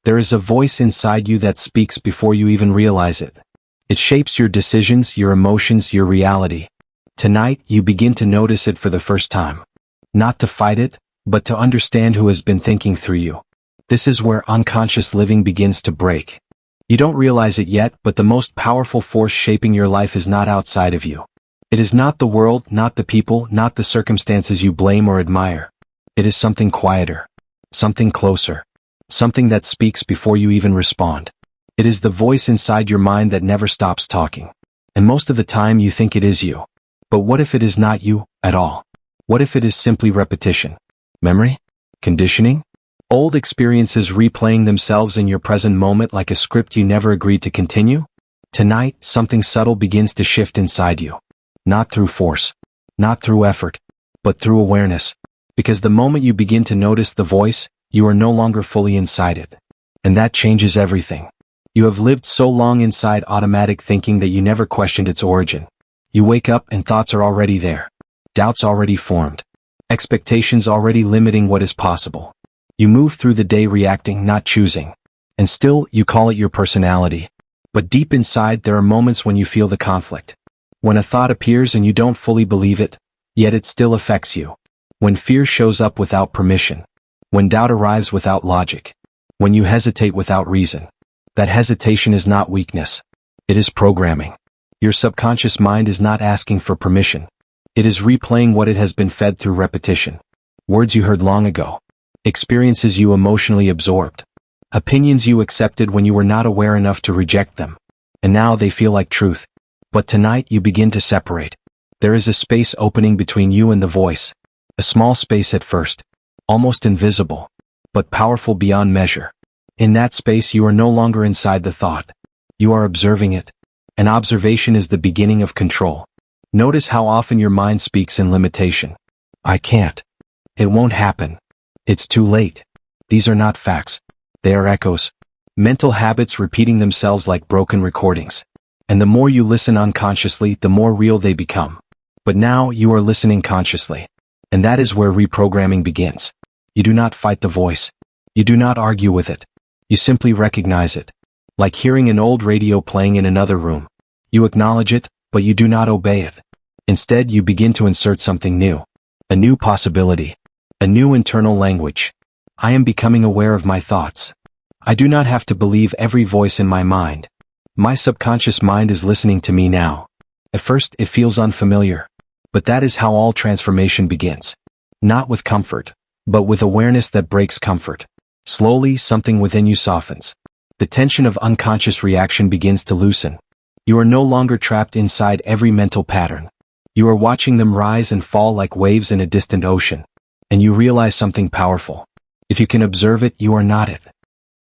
There is a voice inside you that speaks before you even realize it. It shapes your decisions, your emotions, your reality. Tonight, you begin to notice it for the first time. Not to fight it, but to understand who has been thinking through you. This is where unconscious living begins to break. You don't realize it yet, but the most powerful force shaping your life is not outside of you. It is not the world, not the people, not the circumstances you blame or admire. It is something quieter, something closer, something that speaks before you even respond. It is the voice inside your mind that never stops talking. And most of the time you think it is you. But what if it is not you at all? What if it is simply repetition? Memory? Conditioning? Old experiences replaying themselves in your present moment like a script you never agreed to continue? Tonight, something subtle begins to shift inside you. Not through force, not through effort, but through awareness. Because the moment you begin to notice the voice, you are no longer fully inside it. And that changes everything. You have lived so long inside automatic thinking that you never questioned its origin. You wake up and thoughts are already there. Doubts already formed. Expectations already limiting what is possible. You move through the day reacting, not choosing. And still, you call it your personality. But deep inside, there are moments when you feel the conflict. When a thought appears and you don't fully believe it, yet it still affects you. When fear shows up without permission. When doubt arrives without logic. When you hesitate without reason. That hesitation is not weakness. It is programming. Your subconscious mind is not asking for permission. It is replaying what it has been fed through repetition. Words you heard long ago. Experiences you emotionally absorbed. Opinions you accepted when you were not aware enough to reject them. And now they feel like truth. But tonight you begin to separate. There is a space opening between you and the voice. A small space at first. Almost invisible. But powerful beyond measure. In that space you are no longer inside the thought. You are observing it. And observation is the beginning of control. Notice how often your mind speaks in limitation. I can't. It won't happen. It's too late. These are not facts. They are echoes. Mental habits repeating themselves like broken recordings. And the more you listen unconsciously, the more real they become. But now you are listening consciously. And that is where reprogramming begins. You do not fight the voice. You do not argue with it. You simply recognize it. Like hearing an old radio playing in another room. You acknowledge it, but you do not obey it. Instead, you begin to insert something new. A new possibility. A new internal language. I am becoming aware of my thoughts. I do not have to believe every voice in my mind. My subconscious mind is listening to me now. At first, it feels unfamiliar. But that is how all transformation begins. Not with comfort, but with awareness that breaks comfort. Slowly, something within you softens. The tension of unconscious reaction begins to loosen. You are no longer trapped inside every mental pattern. You are watching them rise and fall like waves in a distant ocean. And you realize something powerful. If you can observe it, you are not it.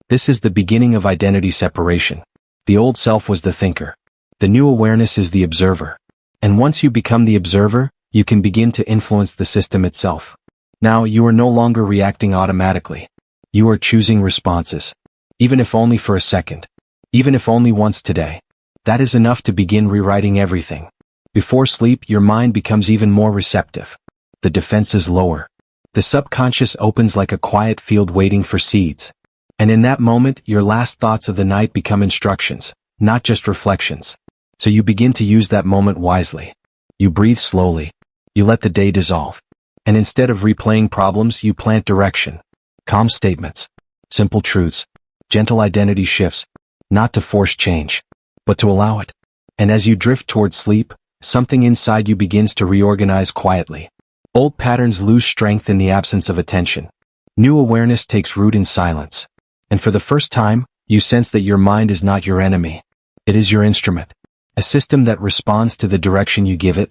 This is the beginning of identity separation. The old self was the thinker. The new awareness is the observer. And once you become the observer, you can begin to influence the system itself. Now you are no longer reacting automatically. You are choosing responses. Even if only for a second. Even if only once today. That is enough to begin rewriting everything. Before sleep, your mind becomes even more receptive. The defenses lower. The subconscious opens like a quiet field waiting for seeds. And in that moment, your last thoughts of the night become instructions, not just reflections. So you begin to use that moment wisely. You breathe slowly. You let the day dissolve. And instead of replaying problems, you plant direction. Calm statements. Simple truths. Gentle identity shifts. Not to force change, but to allow it. And as you drift towards sleep, something inside you begins to reorganize quietly. Old patterns lose strength in the absence of attention. New awareness takes root in silence. And for the first time, you sense that your mind is not your enemy. It is your instrument. A system that responds to the direction you give it.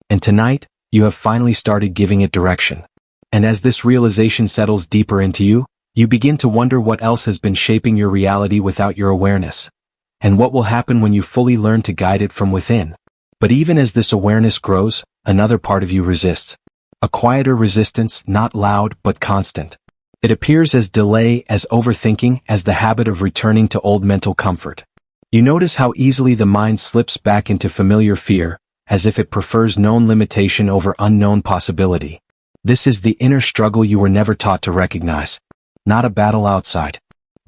And tonight, you have finally started giving it direction. And as this realization settles deeper into you, you begin to wonder what else has been shaping your reality without your awareness. And what will happen when you fully learn to guide it from within. But even as this awareness grows, another part of you resists. A quieter resistance, not loud but constant. It appears as delay, as overthinking, as the habit of returning to old mental comfort. You notice how easily the mind slips back into familiar fear, as if it prefers known limitation over unknown possibility. This is the inner struggle you were never taught to recognize. Not a battle outside,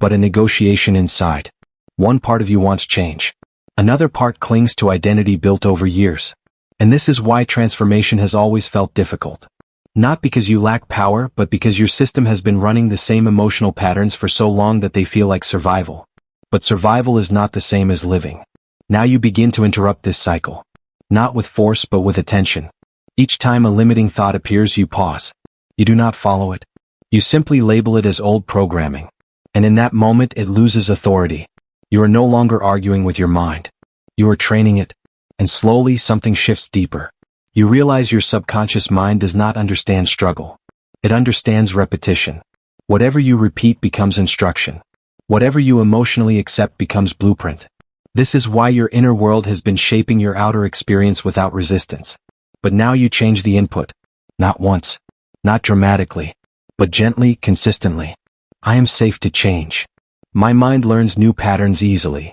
but a negotiation inside. One part of you wants change. Another part clings to identity built over years. And this is why transformation has always felt difficult. Not because you lack power, but because your system has been running the same emotional patterns for so long that they feel like survival. But survival is not the same as living. Now you begin to interrupt this cycle. Not with force but with attention. Each time a limiting thought appears, you pause. You do not follow it. You simply label it as old programming. And in that moment it loses authority. You are no longer arguing with your mind. You are training it. And slowly something shifts deeper. You realize your subconscious mind does not understand struggle. It understands repetition. Whatever you repeat becomes instruction. Whatever you emotionally accept becomes blueprint. This is why your inner world has been shaping your outer experience without resistance. But now you change the input. Not once. Not dramatically. But gently, consistently. I am safe to change. My mind learns new patterns easily.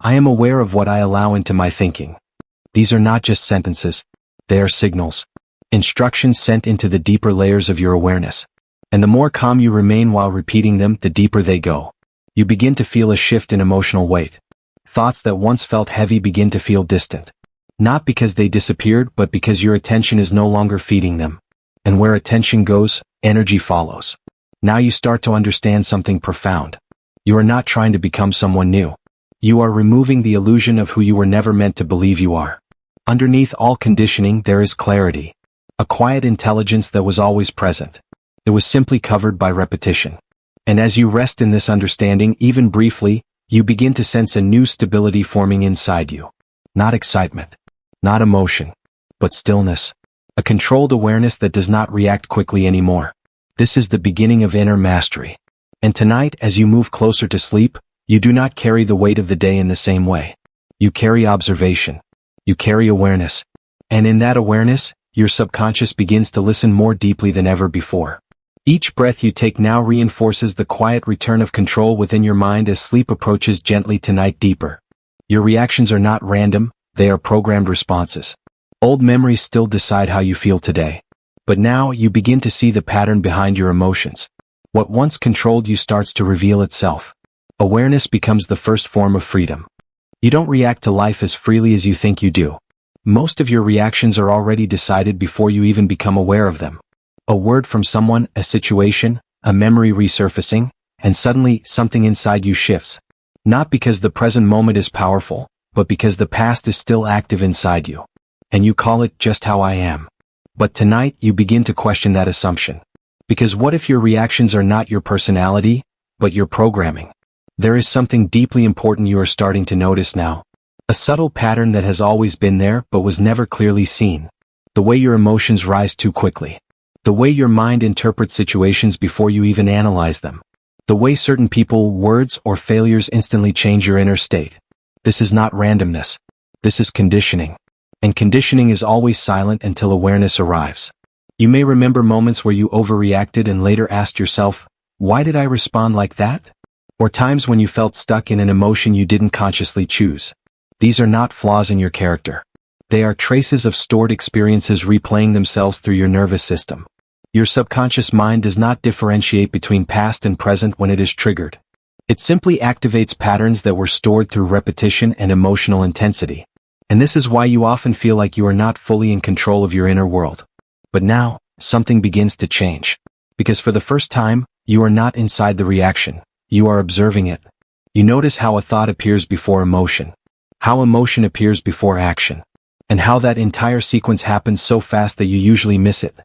I am aware of what I allow into my thinking. These are not just sentences. They are signals. Instructions sent into the deeper layers of your awareness. And the more calm you remain while repeating them, the deeper they go. You begin to feel a shift in emotional weight. Thoughts that once felt heavy begin to feel distant. Not because they disappeared, but because your attention is no longer feeding them. And where attention goes, energy follows. Now you start to understand something profound. You are not trying to become someone new. You are removing the illusion of who you were never meant to believe you are. Underneath all conditioning there is clarity. A quiet intelligence that was always present. It was simply covered by repetition. And as you rest in this understanding, even briefly, you begin to sense a new stability forming inside you. Not excitement. Not emotion. But stillness. A controlled awareness that does not react quickly anymore. This is the beginning of inner mastery. And tonight, as you move closer to sleep, you do not carry the weight of the day in the same way. You carry observation. You carry awareness. And in that awareness, your subconscious begins to listen more deeply than ever before. Each breath you take now reinforces the quiet return of control within your mind as sleep approaches gently tonight deeper. Your reactions are not random, they are programmed responses. Old memories still decide how you feel today. But now you begin to see the pattern behind your emotions. What once controlled you starts to reveal itself. Awareness becomes the first form of freedom. You don't react to life as freely as you think you do. Most of your reactions are already decided before you even become aware of them. A word from someone, a situation, a memory resurfacing, and suddenly something inside you shifts. Not because the present moment is powerful, but because the past is still active inside you. And you call it just how I am. But tonight you begin to question that assumption. Because what if your reactions are not your personality, but your programming? There is something deeply important you are starting to notice now. A subtle pattern that has always been there but was never clearly seen. The way your emotions rise too quickly. The way your mind interprets situations before you even analyze them. The way certain people, words, or failures instantly change your inner state. This is not randomness. This is conditioning. And conditioning is always silent until awareness arrives. You may remember moments where you overreacted and later asked yourself, why did I respond like that? Or times when you felt stuck in an emotion you didn't consciously choose. These are not flaws in your character. They are traces of stored experiences replaying themselves through your nervous system. Your subconscious mind does not differentiate between past and present when it is triggered. It simply activates patterns that were stored through repetition and emotional intensity. And this is why you often feel like you are not fully in control of your inner world. But now, something begins to change. Because for the first time, you are not inside the reaction. You are observing it. You notice how a thought appears before emotion. How emotion appears before action. And how that entire sequence happens so fast that you usually miss it.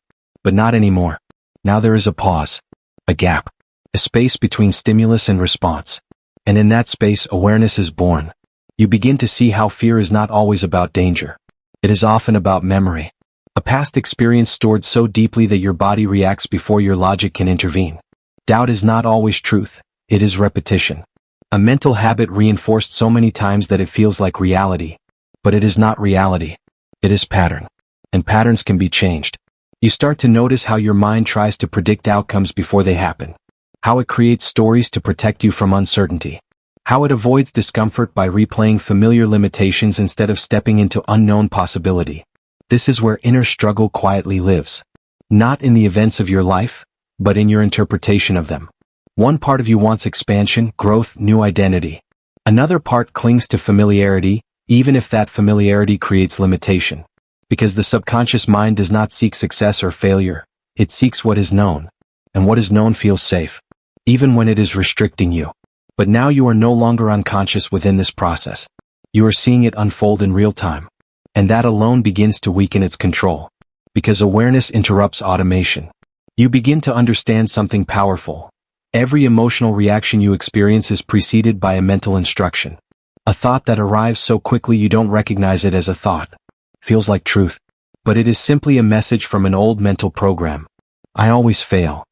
But not anymore. Now there is a pause. A gap. A space between stimulus and response. And in that space, awareness is born. You begin to see how fear is not always about danger. It is often about memory. A past experience stored so deeply that your body reacts before your logic can intervene. Doubt is not always truth. It is repetition. A mental habit reinforced so many times that it feels like reality. But it is not reality. It is pattern. And patterns can be changed. You start to notice how your mind tries to predict outcomes before they happen. How it creates stories to protect you from uncertainty. How it avoids discomfort by replaying familiar limitations instead of stepping into unknown possibility. This is where inner struggle quietly lives. Not in the events of your life, but in your interpretation of them. One part of you wants expansion, growth, new identity. Another part clings to familiarity, even if that familiarity creates limitation. Because the subconscious mind does not seek success or failure, it seeks what is known. And what is known feels safe, even when it is restricting you. But now you are no longer unconscious within this process. You are seeing it unfold in real time. And that alone begins to weaken its control. Because awareness interrupts automation. You begin to understand something powerful. Every emotional reaction you experience is preceded by a mental instruction. A thought that arrives so quickly you don't recognize it as a thought. Feels like truth. But it is simply a message from an old mental program. I always fail.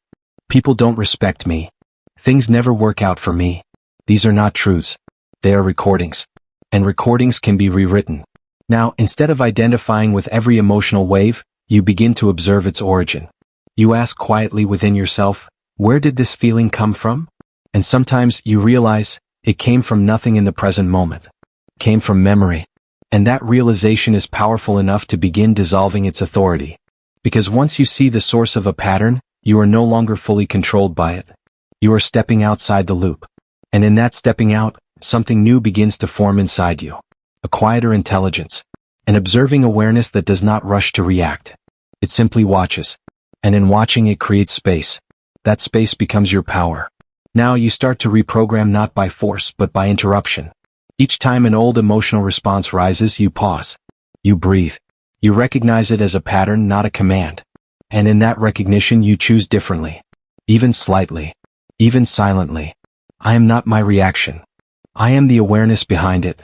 People don't respect me. Things never work out for me. These are not truths. They are recordings. And recordings can be rewritten. Now, instead of identifying with every emotional wave, you begin to observe its origin. You ask quietly within yourself, where did this feeling come from? And sometimes you realize, it came from nothing in the present moment. It came from memory. And that realization is powerful enough to begin dissolving its authority. Because once you see the source of a pattern, you are no longer fully controlled by it. You are stepping outside the loop. And in that stepping out, something new begins to form inside you. A quieter intelligence. An observing awareness that does not rush to react. It simply watches. And in watching it creates space. That space becomes your power. Now you start to reprogram not by force but by interruption. Each time an old emotional response rises, you pause. You breathe. You recognize it as a pattern, not a command. And in that recognition you choose differently. Even slightly. Even silently. I am not my reaction. I am the awareness behind it.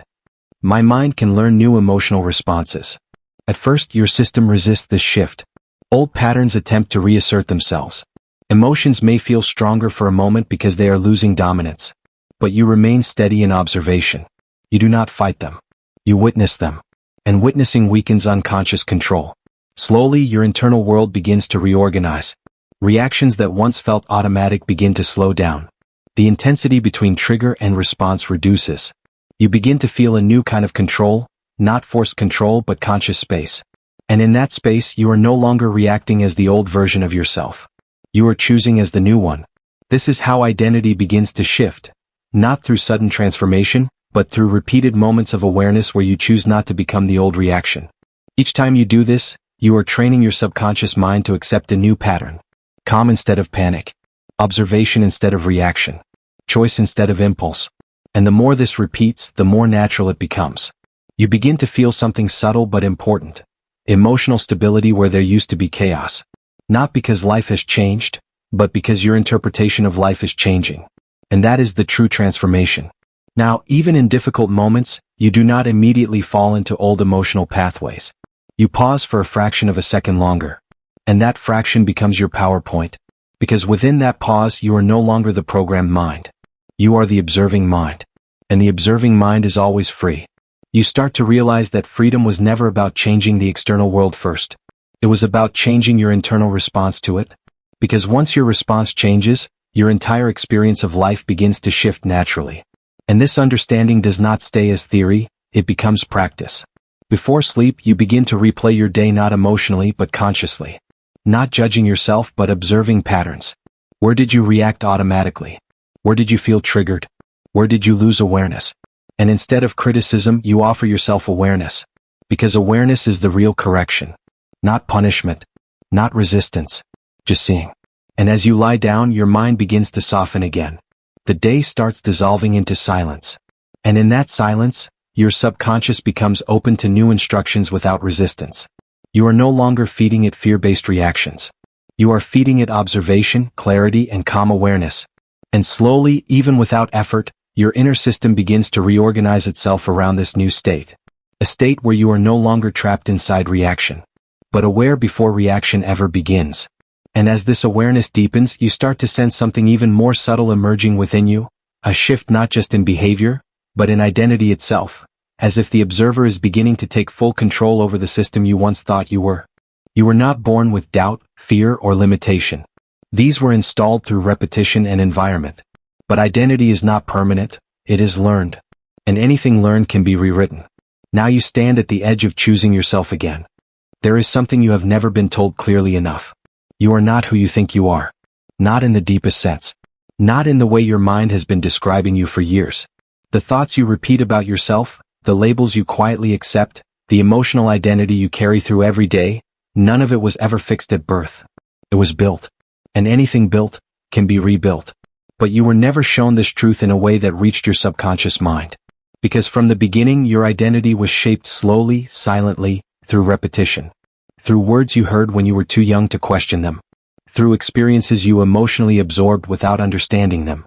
My mind can learn new emotional responses. At first your system resists this shift. Old patterns attempt to reassert themselves. Emotions may feel stronger for a moment because they are losing dominance. But you remain steady in observation. You do not fight them. You witness them. And witnessing weakens unconscious control. Slowly your internal world begins to reorganize. Reactions that once felt automatic begin to slow down. The intensity between trigger and response reduces. You begin to feel a new kind of control, not forced control but conscious space. And in that space you are no longer reacting as the old version of yourself. You are choosing as the new one. This is how identity begins to shift. Not through sudden transformation, but through repeated moments of awareness where you choose not to become the old reaction. Each time you do this, you are training your subconscious mind to accept a new pattern. Calm instead of panic. Observation instead of reaction. Choice instead of impulse. And the more this repeats, the more natural it becomes. You begin to feel something subtle but important. Emotional stability where there used to be chaos. Not because life has changed, but because your interpretation of life is changing. And that is the true transformation. Now, even in difficult moments, you do not immediately fall into old emotional pathways. You pause for a fraction of a second longer. And that fraction becomes your PowerPoint. Because within that pause you are no longer the programmed mind. You are the observing mind. And the observing mind is always free. You start to realize that freedom was never about changing the external world first. It was about changing your internal response to it. Because once your response changes, your entire experience of life begins to shift naturally. And this understanding does not stay as theory, it becomes practice. Before sleep you begin to replay your day not emotionally but consciously. Not judging yourself but observing patterns. Where did you react automatically? Where did you feel triggered? Where did you lose awareness? And instead of criticism you offer yourself awareness. Because awareness is the real correction. Not punishment. Not resistance. Just seeing. And as you lie down your mind begins to soften again. The day starts dissolving into silence. And in that silence, your subconscious becomes open to new instructions without resistance. You are no longer feeding it fear-based reactions. You are feeding it observation, clarity, and calm awareness. And slowly, even without effort, your inner system begins to reorganize itself around this new state. A state where you are no longer trapped inside reaction, but aware before reaction ever begins. And as this awareness deepens, you start to sense something even more subtle emerging within you, a shift not just in behavior, but in identity itself, as if the observer is beginning to take full control over the system you once thought you were. You were not born with doubt, fear, or limitation. These were installed through repetition and environment. But identity is not permanent, it is learned. And anything learned can be rewritten. Now you stand at the edge of choosing yourself again. There is something you have never been told clearly enough. You are not who you think you are. Not in the deepest sense. Not in the way your mind has been describing you for years. The thoughts you repeat about yourself, the labels you quietly accept, the emotional identity you carry through every day, none of it was ever fixed at birth. It was built. And anything built can be rebuilt. But you were never shown this truth in a way that reached your subconscious mind. Because from the beginning, your identity was shaped slowly, silently, through repetition. Through words you heard when you were too young to question them. Through experiences you emotionally absorbed without understanding them.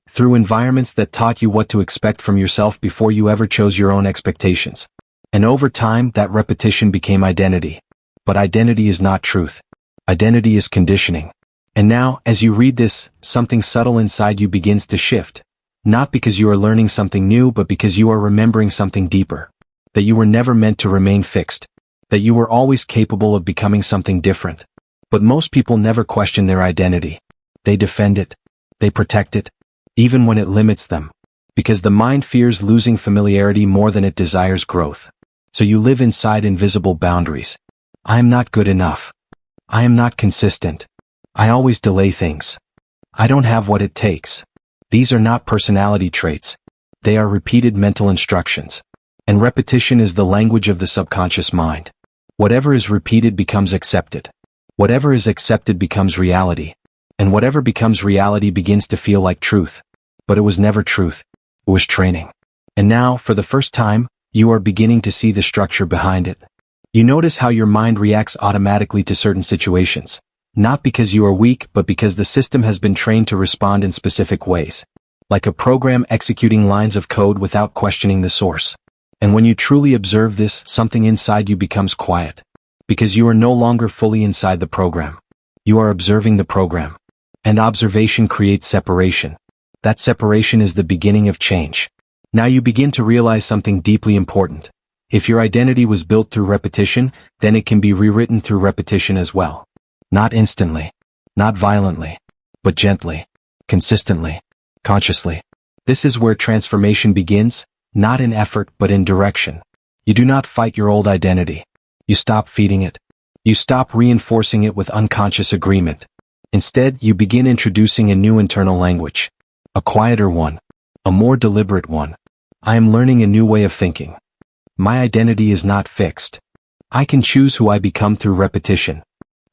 Through environments that taught you what to expect from yourself before you ever chose your own expectations. And over time, that repetition became identity. But identity is not truth. Identity is conditioning. And now, as you read this, something subtle inside you begins to shift. Not because you are learning something new, but because you are remembering something deeper. That you were never meant to remain fixed. That you were always capable of becoming something different. But most people never question their identity. They defend it. They protect it. Even when it limits them. Because the mind fears losing familiarity more than it desires growth. So you live inside invisible boundaries. I am not good enough. I am not consistent. I always delay things. I don't have what it takes. These are not personality traits. They are repeated mental instructions. And repetition is the language of the subconscious mind. Whatever is repeated becomes accepted. Whatever is accepted becomes reality. And whatever becomes reality begins to feel like truth. But it was never truth. It was training. And now, for the first time, you are beginning to see the structure behind it. You notice how your mind reacts automatically to certain situations. Not because you are weak, but because the system has been trained to respond in specific ways. Like a program executing lines of code without questioning the source. And when you truly observe this, something inside you becomes quiet. Because you are no longer fully inside the program. You are observing the program. And observation creates separation. That separation is the beginning of change. Now you begin to realize something deeply important. If your identity was built through repetition, then it can be rewritten through repetition as well. Not instantly, not violently, but gently, consistently, consciously. This is where transformation begins, not in effort but in direction. You do not fight your old identity. You stop feeding it. You stop reinforcing it with unconscious agreement. Instead, you begin introducing a new internal language. A quieter one. A more deliberate one. I am learning a new way of thinking. My identity is not fixed. I can choose who I become through repetition.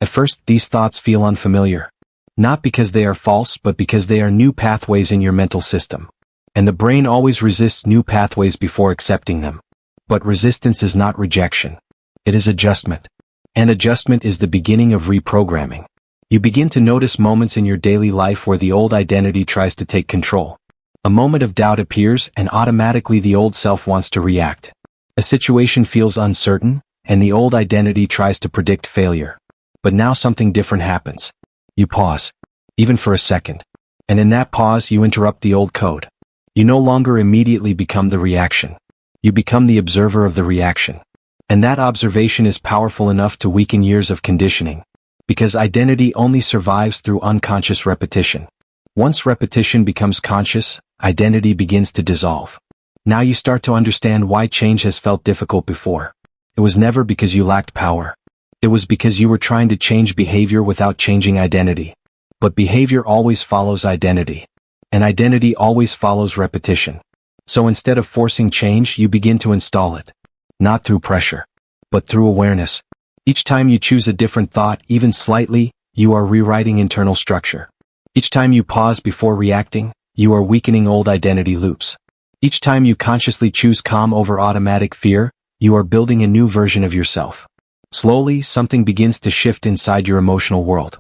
At first, these thoughts feel unfamiliar. Not because they are false, but because they are new pathways in your mental system. And the brain always resists new pathways before accepting them. But resistance is not rejection. It is adjustment. And adjustment is the beginning of reprogramming. You begin to notice moments in your daily life where the old identity tries to take control. A moment of doubt appears, and automatically the old self wants to react. A situation feels uncertain, and the old identity tries to predict failure. But now something different happens. You pause. Even for a second. And in that pause you interrupt the old code. You no longer immediately become the reaction. You become the observer of the reaction. And that observation is powerful enough to weaken years of conditioning. Because identity only survives through unconscious repetition. Once repetition becomes conscious, identity begins to dissolve. Now you start to understand why change has felt difficult before. It was never because you lacked power. It was because you were trying to change behavior without changing identity. But behavior always follows identity. And identity always follows repetition. So instead of forcing change, you begin to install it. Not through pressure, but through awareness. Each time you choose a different thought, even slightly, you are rewriting internal structure. Each time you pause before reacting, you are weakening old identity loops. Each time you consciously choose calm over automatic fear, you are building a new version of yourself. Slowly, something begins to shift inside your emotional world.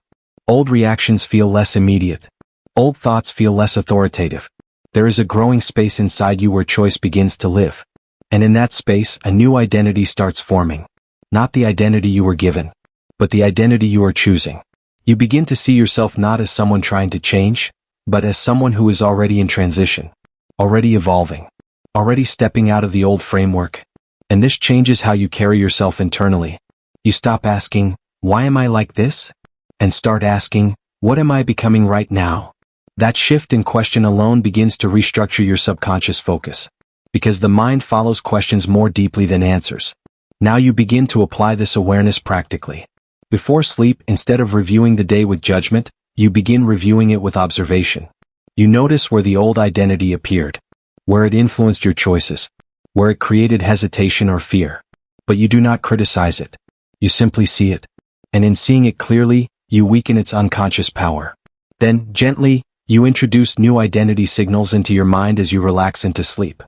Old reactions feel less immediate. Old thoughts feel less authoritative. There is a growing space inside you where choice begins to live. And in that space, a new identity starts forming. Not the identity you were given, but the identity you are choosing. You begin to see yourself not as someone trying to change, but as someone who is already in transition. Already evolving. Already stepping out of the old framework. And this changes how you carry yourself internally. You stop asking, why am I like this? And start asking, what am I becoming right now? That shift in question alone begins to restructure your subconscious focus. Because the mind follows questions more deeply than answers. Now you begin to apply this awareness practically. Before sleep, instead of reviewing the day with judgment, you begin reviewing it with observation. You notice where the old identity appeared, where it influenced your choices, where it created hesitation or fear. But you do not criticize it. You simply see it. And in seeing it clearly, you weaken its unconscious power. Then, gently, you introduce new identity signals into your mind as you relax into sleep.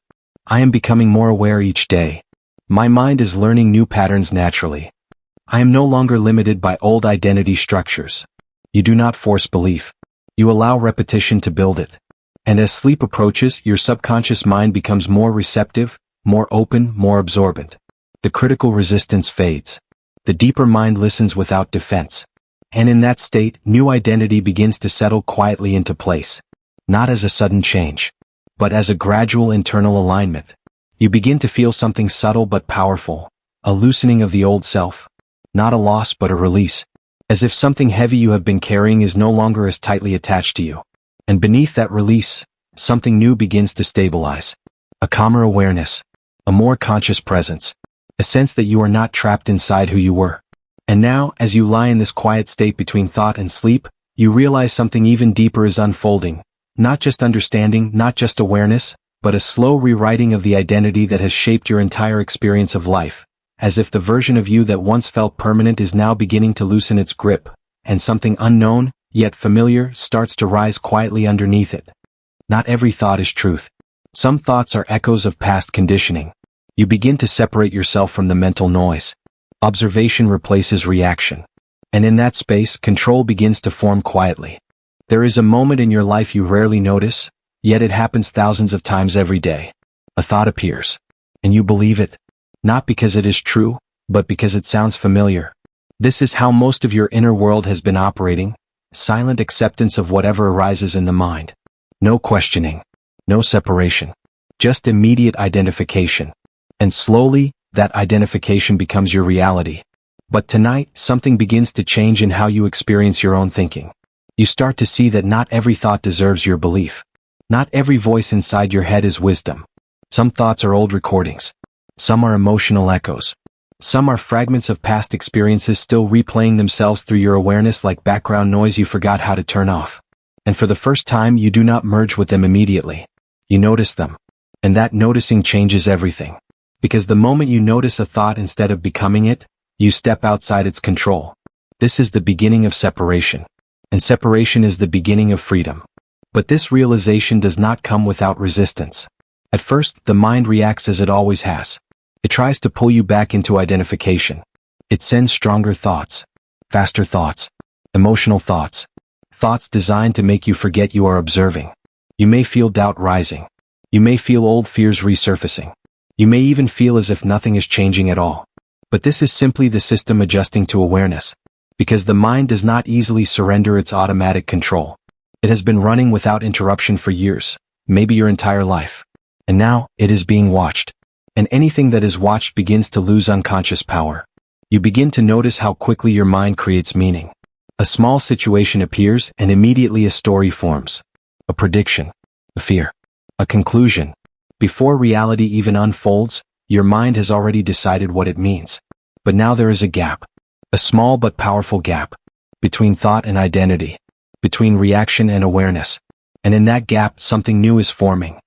I am becoming more aware each day. My mind is learning new patterns naturally. I am no longer limited by old identity structures. You do not force belief. You allow repetition to build it. And as sleep approaches, your subconscious mind becomes more receptive, more open, more absorbent. The critical resistance fades. The deeper mind listens without defense. And in that state, new identity begins to settle quietly into place. Not as a sudden change, but as a gradual internal alignment. You begin to feel something subtle but powerful, a loosening of the old self. Not a loss but a release. As if something heavy you have been carrying is no longer as tightly attached to you. And beneath that release, something new begins to stabilize. A calmer awareness. A more conscious presence. A sense that you are not trapped inside who you were. And now, as you lie in this quiet state between thought and sleep, you realize something even deeper is unfolding. Not just understanding, not just awareness, but a slow rewriting of the identity that has shaped your entire experience of life. As if the version of you that once felt permanent is now beginning to loosen its grip, and something unknown, yet familiar, starts to rise quietly underneath it. Not every thought is truth. Some thoughts are echoes of past conditioning. You begin to separate yourself from the mental noise. Observation replaces reaction. And in that space, control begins to form quietly. There is a moment in your life you rarely notice, yet it happens thousands of times every day. A thought appears. And you believe it. Not because it is true, but because it sounds familiar. This is how most of your inner world has been operating. Silent acceptance of whatever arises in the mind. No questioning. No separation. Just immediate identification. And slowly, that identification becomes your reality. But tonight, something begins to change in how you experience your own thinking. You start to see that not every thought deserves your belief. Not every voice inside your head is wisdom. Some thoughts are old recordings. Some are emotional echoes. Some are fragments of past experiences still replaying themselves through your awareness like background noise you forgot how to turn off. And for the first time, you do not merge with them immediately. You notice them. And that noticing changes everything. Because the moment you notice a thought instead of becoming it, you step outside its control. This is the beginning of separation. And separation is the beginning of freedom. But this realization does not come without resistance. At first, the mind reacts as it always has. It tries to pull you back into identification. It sends stronger thoughts, faster thoughts, emotional thoughts, thoughts designed to make you forget you are observing. You may feel doubt rising. You may feel old fears resurfacing. You may even feel as if nothing is changing at all. But this is simply the system adjusting to awareness. Because the mind does not easily surrender its automatic control. It has been running without interruption for years, maybe your entire life. And now, it is being watched. And anything that is watched begins to lose unconscious power. You begin to notice how quickly your mind creates meaning. A small situation appears and immediately a story forms. A prediction. A fear. A conclusion. Before reality even unfolds, your mind has already decided what it means. But now there is a gap. A small but powerful gap. Between thought and identity. Between reaction and awareness. And in that gap, something new is forming.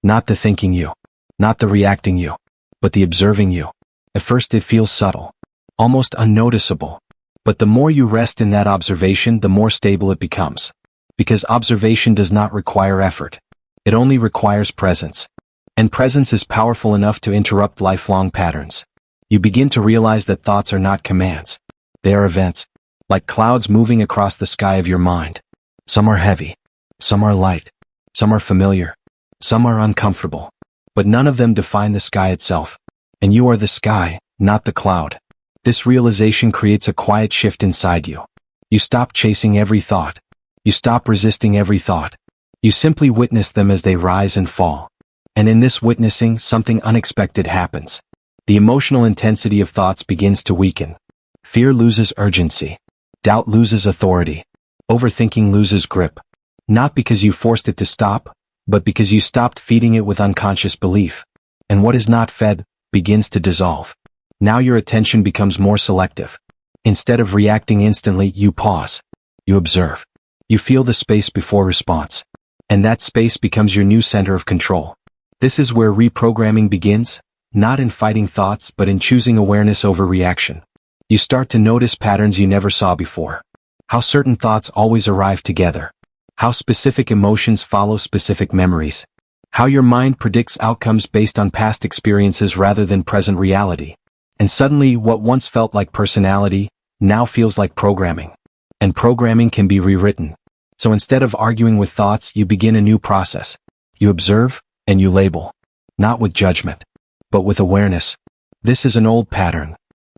Not the thinking you. Not the reacting you. But the observing you. At first it feels subtle. Almost unnoticeable. But the more you rest in that observation, the more stable it becomes. Because observation does not require effort. It only requires presence. And presence is powerful enough to interrupt lifelong patterns. You begin to realize that thoughts are not commands. They are events. Like clouds moving across the sky of your mind. Some are heavy. Some are light. Some are familiar. Some are uncomfortable. But none of them define the sky itself. And you are the sky, not the cloud. This realization creates a quiet shift inside you. You stop chasing every thought. You stop resisting every thought. You simply witness them as they rise and fall. And in this witnessing, something unexpected happens. The emotional intensity of thoughts begins to weaken. Fear loses urgency. Doubt loses authority. Overthinking loses grip. Not because you forced it to stop, but because you stopped feeding it with unconscious belief. And what is not fed begins to dissolve. Now your attention becomes more selective. Instead of reacting instantly, you pause. You observe. You feel the space before response. And that space becomes your new center of control. This is where reprogramming begins, not in fighting thoughts but in choosing awareness over reaction. You start to notice patterns you never saw before. How certain thoughts always arrive together. How specific emotions follow specific memories. How your mind predicts outcomes based on past experiences rather than present reality. And suddenly what once felt like personality, now feels like programming. And programming can be rewritten. So instead of arguing with thoughts, you begin a new process. You observe, and you label. Not with judgment, but with awareness. This is an old pattern.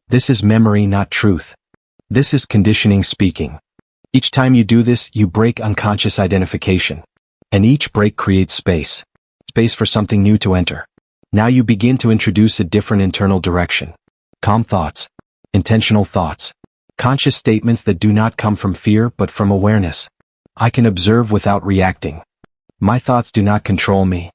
This is memory, not truth. This is conditioning speaking. Each time you do this, you break unconscious identification. And each break creates space. Space for something new to enter. Now you begin to introduce a different internal direction. Calm thoughts. Intentional thoughts. Conscious statements that do not come from fear but from awareness. I can observe without reacting. My thoughts do not control me.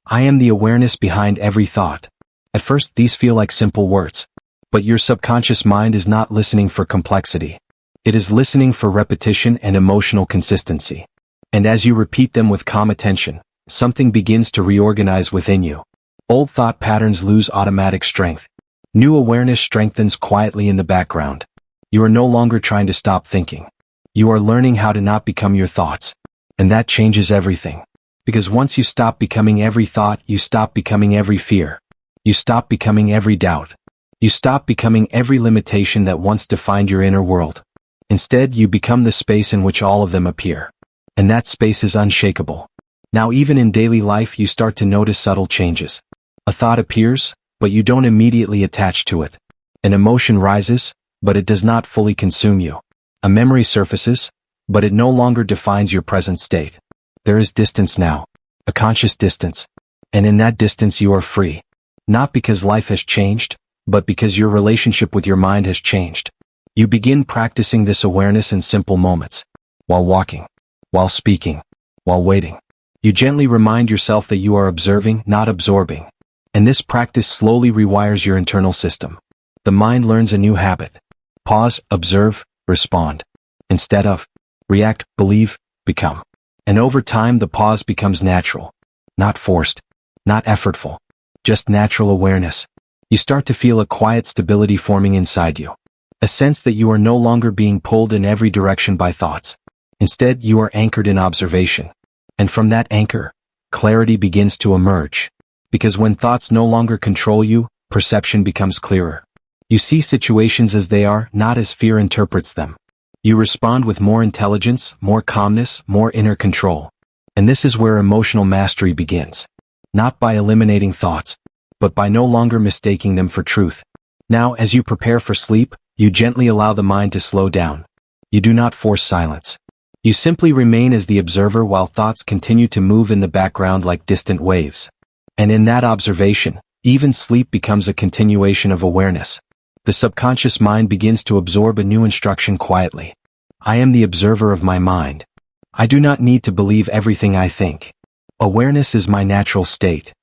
I am the awareness behind every thought. At first, these feel like simple words. But your subconscious mind is not listening for complexity. It is listening for repetition and emotional consistency. And as you repeat them with calm attention, something begins to reorganize within you. Old thought patterns lose automatic strength. New awareness strengthens quietly in the background. You are no longer trying to stop thinking. You are learning how to not become your thoughts. And that changes everything. Because once you stop becoming every thought, you stop becoming every fear. You stop becoming every doubt. You stop becoming every limitation that once defined your inner world. Instead, you become the space in which all of them appear. And that space is unshakable. Now even in daily life you start to notice subtle changes. A thought appears, but you don't immediately attach to it. An emotion rises, but it does not fully consume you. A memory surfaces, but it no longer defines your present state. There is distance now. A conscious distance. And in that distance you are free. Not because life has changed, but because your relationship with your mind has changed. You begin practicing this awareness in simple moments. While walking. While speaking. While waiting. You gently remind yourself that you are observing, not absorbing. And this practice slowly rewires your internal system. The mind learns a new habit. Pause, observe, respond. Instead of react, believe, become. And over time the pause becomes natural. Not forced. Not effortful. Just natural awareness. You start to feel a quiet stability forming inside you. A sense that you are no longer being pulled in every direction by thoughts. Instead, you are anchored in observation. And from that anchor, clarity begins to emerge. Because when thoughts no longer control you, perception becomes clearer. You see situations as they are, not as fear interprets them. You respond with more intelligence, more calmness, more inner control. And this is where emotional mastery begins. Not by eliminating thoughts, but by no longer mistaking them for truth. Now, as you prepare for sleep, you gently allow the mind to slow down. You do not force silence. You simply remain as the observer while thoughts continue to move in the background like distant waves. And in that observation, even sleep becomes a continuation of awareness. The subconscious mind begins to absorb a new instruction quietly. I am the observer of my mind. I do not need to believe everything I think. Awareness is my natural state.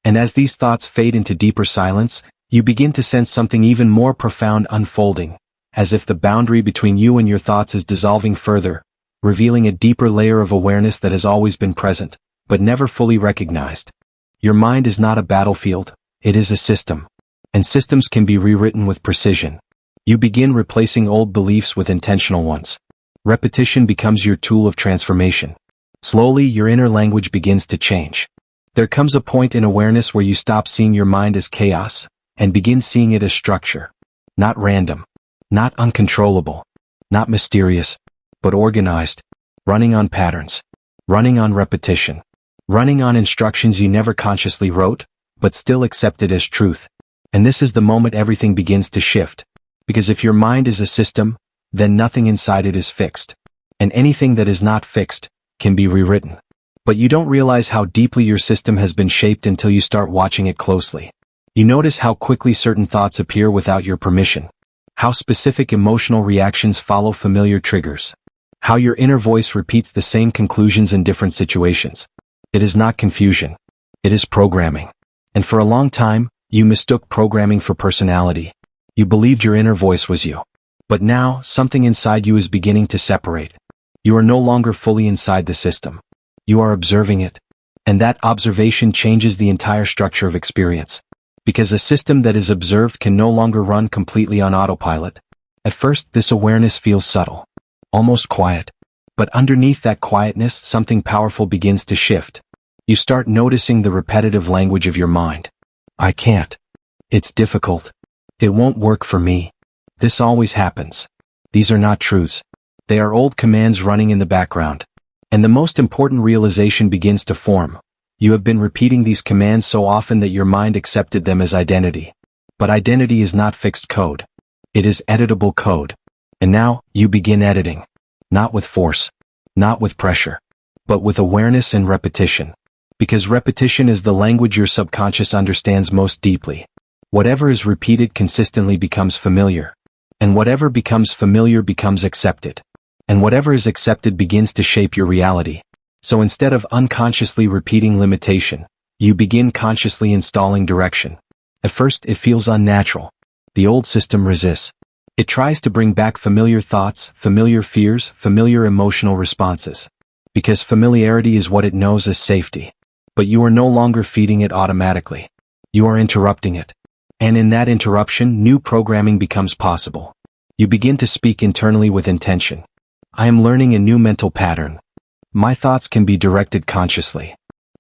And as these thoughts fade into deeper silence, you begin to sense something even more profound unfolding, as if the boundary between you and your thoughts is dissolving further, revealing a deeper layer of awareness that has always been present, but never fully recognized. Your mind is not a battlefield, it is a system. And systems can be rewritten with precision. You begin replacing old beliefs with intentional ones. Repetition becomes your tool of transformation. Slowly, your inner language begins to change. There comes a point in awareness where you stop seeing your mind as chaos, and begin seeing it as structure. Not random. Not uncontrollable. Not mysterious. But organized. Running on patterns. Running on repetition. Running on instructions you never consciously wrote, but still accepted as truth. And this is the moment everything begins to shift. Because if your mind is a system, then nothing inside it is fixed. And anything that is not fixed can be rewritten. But you don't realize how deeply your system has been shaped until you start watching it closely. You notice how quickly certain thoughts appear without your permission. How specific emotional reactions follow familiar triggers. How your inner voice repeats the same conclusions in different situations. It is not confusion. It is programming. And for a long time, you mistook programming for personality. You believed your inner voice was you. But now, something inside you is beginning to separate. You are no longer fully inside the system. You are observing it. And that observation changes the entire structure of experience. Because a system that is observed can no longer run completely on autopilot. At first, this awareness feels subtle, almost quiet. But underneath that quietness, something powerful begins to shift. You start noticing the repetitive language of your mind. I can't. It's difficult. It won't work for me. This always happens. These are not truths. They are old commands running in the background. And the most important realization begins to form. You have been repeating these commands so often that your mind accepted them as identity. But identity is not fixed code. It is editable code. And now, you begin editing. Not with force. Not with pressure. But with awareness and repetition. Because repetition is the language your subconscious understands most deeply. Whatever is repeated consistently becomes familiar. And whatever becomes familiar becomes accepted. And whatever is accepted begins to shape your reality. So instead of unconsciously repeating limitation, you begin consciously installing direction. At first it feels unnatural. The old system resists. It tries to bring back familiar thoughts, familiar fears, familiar emotional responses. Because familiarity is what it knows as safety. But you are no longer feeding it automatically. You are interrupting it. And in that interruption, new programming becomes possible. You begin to speak internally with intention. I am learning a new mental pattern. My thoughts can be directed consciously.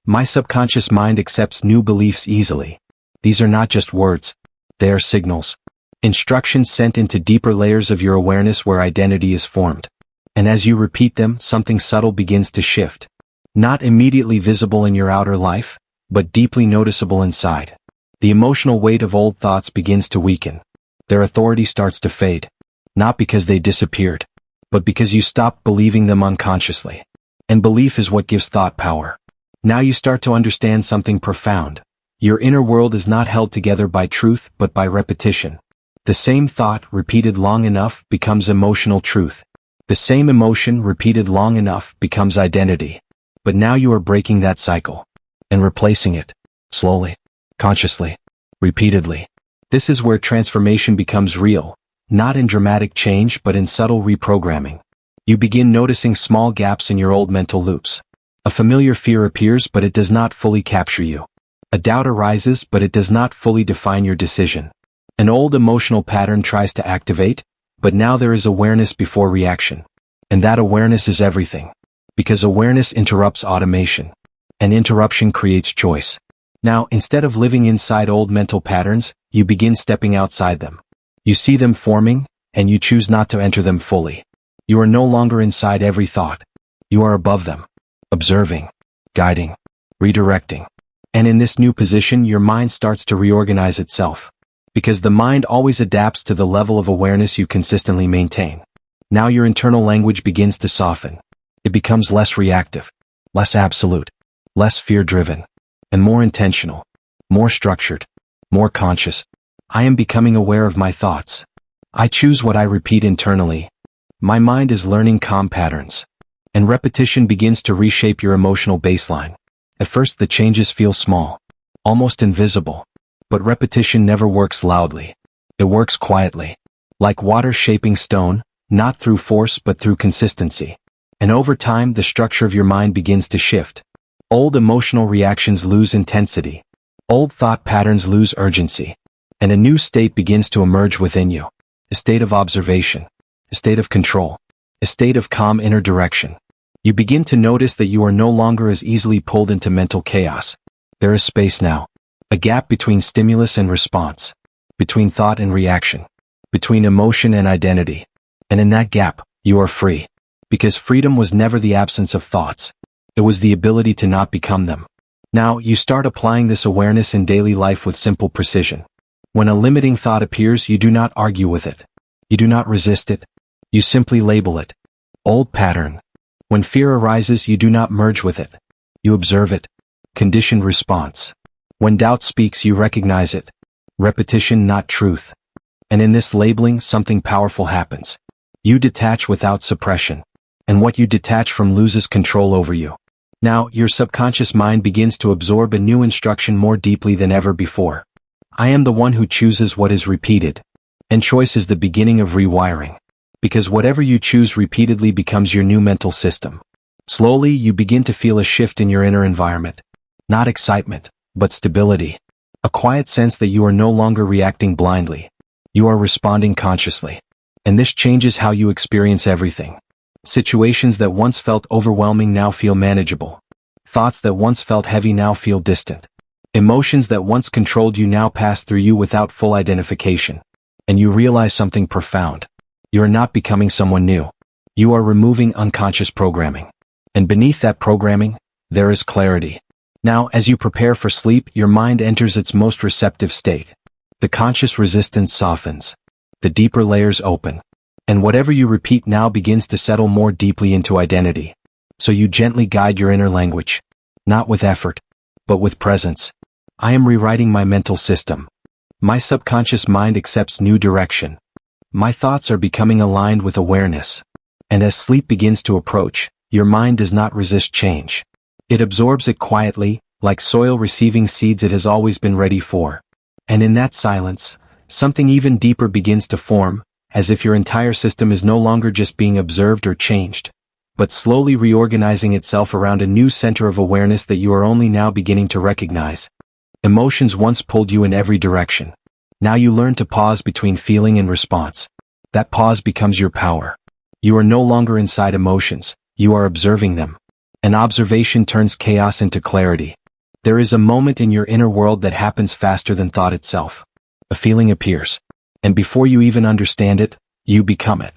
My subconscious mind accepts new beliefs easily. These are not just words. They are signals. Instructions sent into deeper layers of your awareness where identity is formed. And as you repeat them, something subtle begins to shift. Not immediately visible in your outer life, but deeply noticeable inside. The emotional weight of old thoughts begins to weaken. Their authority starts to fade. Not because they disappeared, but because you stopped believing them unconsciously. And belief is what gives thought power. Now you start to understand something profound. Your inner world is not held together by truth, but by repetition. The same thought, repeated long enough, becomes emotional truth. The same emotion, repeated long enough, becomes identity. But now you are breaking that cycle. And replacing it. Slowly. Consciously. Repeatedly. This is where transformation becomes real. Not in dramatic change, but in subtle reprogramming. You begin noticing small gaps in your old mental loops. A familiar fear appears, but it does not fully capture you. A doubt arises, but it does not fully define your decision. An old emotional pattern tries to activate, but now there is awareness before reaction. And that awareness is everything. Because awareness interrupts automation. And interruption creates choice. Now, instead of living inside old mental patterns, you begin stepping outside them. You see them forming, and you choose not to enter them fully. You are no longer inside every thought. You are above them. Observing. Guiding. Redirecting. And in this new position, your mind starts to reorganize itself. Because the mind always adapts to the level of awareness you consistently maintain. Now your internal language begins to soften. It becomes less reactive, less absolute, less fear-driven, and more intentional, more structured, more conscious. I am becoming aware of my thoughts. I choose what I repeat internally. My mind is learning calm patterns. And repetition begins to reshape your emotional baseline. At first the changes feel small, almost invisible. But repetition never works loudly. It works quietly. Like water shaping stone, not through force but through consistency. And over time the structure of your mind begins to shift. Old emotional reactions lose intensity. Old thought patterns lose urgency. And a new state begins to emerge within you. A state of observation. A state of control. A state of calm inner direction. You begin to notice that you are no longer as easily pulled into mental chaos. There is space now. A gap between stimulus and response. Between thought and reaction. Between emotion and identity. And in that gap, you are free. Because freedom was never the absence of thoughts. It was the ability to not become them. Now, you start applying this awareness in daily life with simple precision. When a limiting thought appears, you do not argue with it. You do not resist it. You simply label it. Old pattern. When fear arises, you do not merge with it. You observe it. Conditioned response. When doubt speaks, you recognize it. Repetition, not truth. And in this labeling, something powerful happens. You detach without suppression. And what you detach from loses control over you. Now, your subconscious mind begins to absorb a new instruction more deeply than ever before. I am the one who chooses what is repeated. And choice is the beginning of rewiring. Because whatever you choose repeatedly becomes your new mental system. Slowly, you begin to feel a shift in your inner environment. Not excitement, but stability. A quiet sense that you are no longer reacting blindly. You are responding consciously. And this changes how you experience everything. Situations that once felt overwhelming now feel manageable. Thoughts that once felt heavy now feel distant. Emotions that once controlled you now pass through you without full identification. And you realize something profound. You are not becoming someone new. You are removing unconscious programming. And beneath that programming, there is clarity. Now, as you prepare for sleep, your mind enters its most receptive state. The conscious resistance softens. The deeper layers open. And whatever you repeat now begins to settle more deeply into identity. So you gently guide your inner language. Not with effort, but with presence. I am rewriting my mental system. My subconscious mind accepts new direction. My thoughts are becoming aligned with awareness. And as sleep begins to approach, your mind does not resist change. It absorbs it quietly, like soil receiving seeds it has always been ready for. And in that silence, something even deeper begins to form, as if your entire system is no longer just being observed or changed, but slowly reorganizing itself around a new center of awareness that you are only now beginning to recognize. Emotions once pulled you in every direction. Now you learn to pause between feeling and response. That pause becomes your power. You are no longer inside emotions, you are observing them. An observation turns chaos into clarity. There is a moment in your inner world that happens faster than thought itself. A feeling appears. And before you even understand it, you become it.